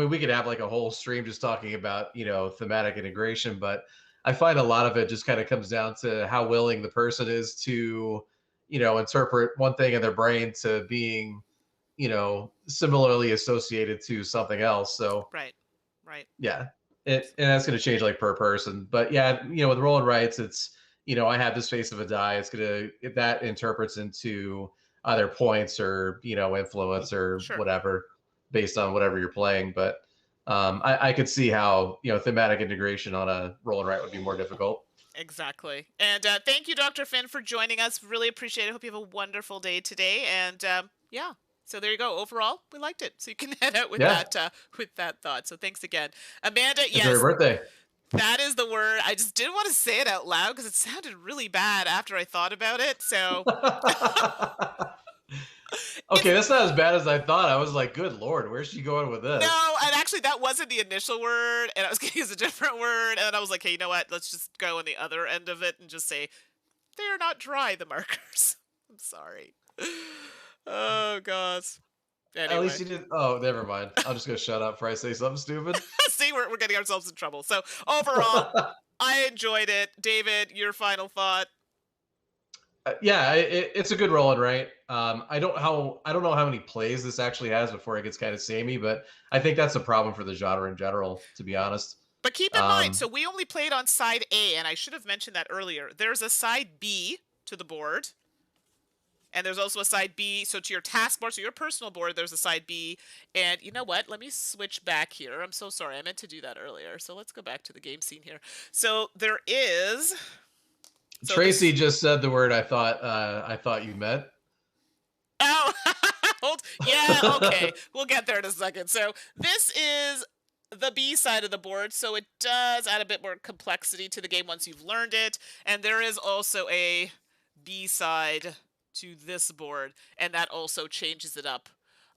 we could have like a whole stream just talking about thematic integration, but I find a lot of it just kind of comes down to how willing the person is to interpret one thing in their brain to being similarly associated to something else. So right. yeah, and that's going to change like per person. But yeah, with roll and writes, it's I have this face of a die. It's that interprets into either points or influence or whatever based on whatever you're playing. But I could see how thematic integration on a roll and write would be more difficult. Exactly. And thank you, Dr. Finn, for joining us. Really appreciate it. Hope you have a wonderful day today. And yeah. So there you go. Overall, we liked it. So you can head out with that thought. So thanks again, Amanda. Yes, enjoy your birthday. That is the word. I just didn't want to say it out loud because it sounded really bad after I thought about it. So okay, that's not as bad as I thought. I was like, good Lord, where's she going with this? No, and actually that wasn't the initial word, and I was going to use a different word, and I was like, hey, you know what? Let's just go on the other end of it and just say, they're not dry, the markers. I'm sorry. Oh, gosh. Anyway. At least you did. Oh, never mind. I'm just going to shut up before I say something stupid. See, we're getting ourselves in trouble. So overall, I enjoyed it. David, your final thought? Yeah, it's a good roll and write. I don't know how many plays this actually has before it gets kind of samey, but I think that's a problem for the genre in general, to be honest. But keep in mind, so we only played on side A, and I should have mentioned that earlier. There's a side B to the board. And there's also a side B. So to your task board, so your personal board, there's a side B. And you know what? Let me switch back here. I'm so sorry. I meant to do that earlier. So let's go back to the game scene here. So there is... So Tracy just said the word I thought you meant. Oh, yeah, okay. We'll get there in a second. So this is the B side of the board. So it does add a bit more complexity to the game once you've learned it. And there is also a B side to this board, and that also changes it up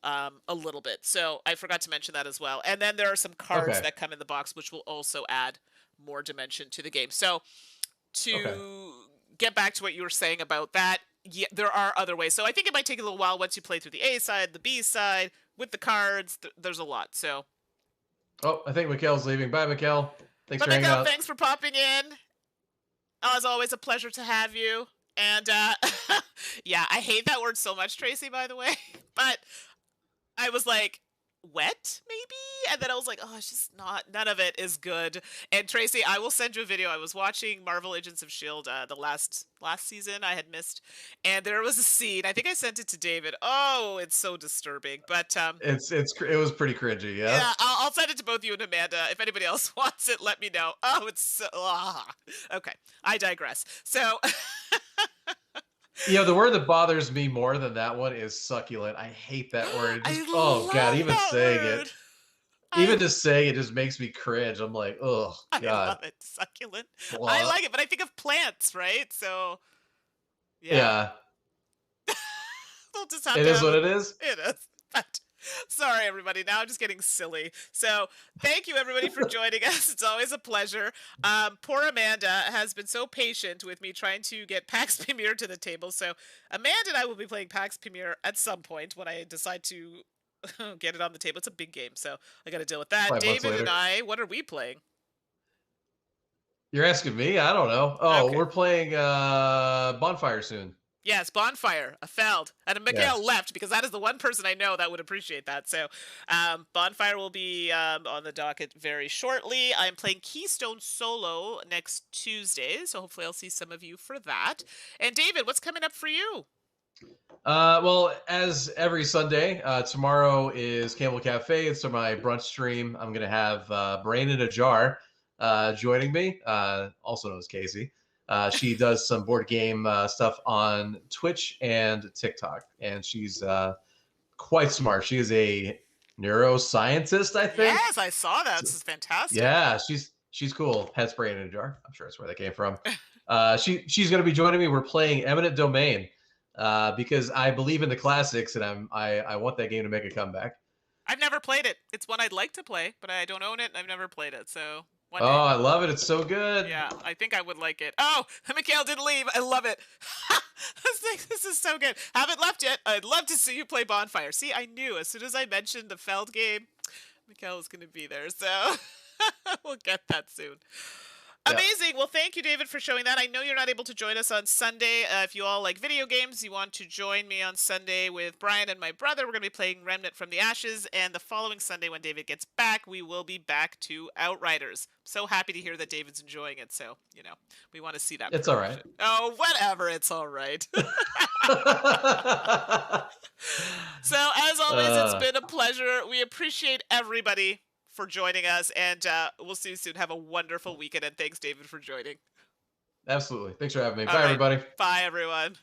a little bit. So I forgot to mention that as well. And then there are some cards that come in the box, which will also add more dimension to the game. So to get back to what you were saying about that, yeah, there are other ways. So I think it might take a little while once you play through the A side, the B side, with the cards. There's a lot. So. Oh, I think Mikkel's leaving. Bye, Mikkel. Thanks for hanging out. Thanks for popping in. As always, a pleasure to have you. And, yeah, I hate that word so much, Tracy, by the way. But I was like, wet, maybe? And then I was like, oh, it's just none of it is good. And Tracy, I will send you a video. I was watching Marvel Agents of S.H.I.E.L.D., the last season I had missed. And there was a scene. I think I sent it to David. Oh, it's so disturbing. But it was pretty cringy, yeah? Yeah, I'll send it to both you and Amanda. If anybody else wants it, let me know. Oh, it's so... Okay, I digress. So... The word that bothers me more than that one is succulent. I hate that word. God, even saying it. Even just saying it just makes me cringe. I'm like, oh, God. I love it. Succulent. Blah. I like it, but I think of plants, right? So, yeah. We'll just have it is what it is? It is. But, sorry, everybody. Now I'm just getting silly. So, thank you, everybody, for joining us. It's always a pleasure. Poor Amanda has been so patient with me trying to get PAX Premier to the table. So, Amanda and I will be playing PAX Premier at some point when I decide to get it on the table. It's a big game, so I got to deal with that. David and I, what are we playing? You're asking me? I don't know. Oh, we're playing Bonfire soon. Yes, Bonfire, a Feld. And Mikhail left because that is the one person I know that would appreciate that. So Bonfire will be on the docket very shortly. I'm playing Keystone Solo next Tuesday, so hopefully I'll see some of you for that. And David, what's coming up for you? Well, as every Sunday, tomorrow is Campbell Cafe. It's my brunch stream. I'm going to have Brain in a Jar joining me, also known as Casey. She does some board game stuff on Twitch and TikTok, and she's quite smart. She is a neuroscientist, I think. Yes, I saw that. So, This is fantastic. yeah, she's cool. Head spray in a jar. I'm sure that's where that came from. She's going to be joining me. We're playing Eminent Domain because I believe in the classics, and I want that game to make a comeback. I've never played it. It's one I'd like to play, but I don't own it, and I've never played it. So one Oh, day. I love it. It's so good. Yeah, I think I would like it. Oh, Mikhail didn't leave. I love it. This is so good. Haven't left yet. I'd love to see you play Bonfire. See, I knew as soon as I mentioned the Feld game, Mikhail was going to be there. So we'll get that soon. Yeah. Amazing. Well, thank you, David, for showing that. I know you're not able to join us on Sunday. If you all like video games, you want to join me on Sunday with Brian and my brother. We're going to be playing Remnant from the Ashes. And the following Sunday, when David gets back, we will be back to Outriders. So happy to hear that David's enjoying it. So, we want to see that. It's all right. Oh, whatever. It's all right. So, as always, it's been a pleasure. We appreciate everybody for joining us, and we'll see you soon. Have a wonderful weekend, and thanks, David, for joining. Absolutely. Thanks for having me. All Bye, right. everybody. Bye, everyone.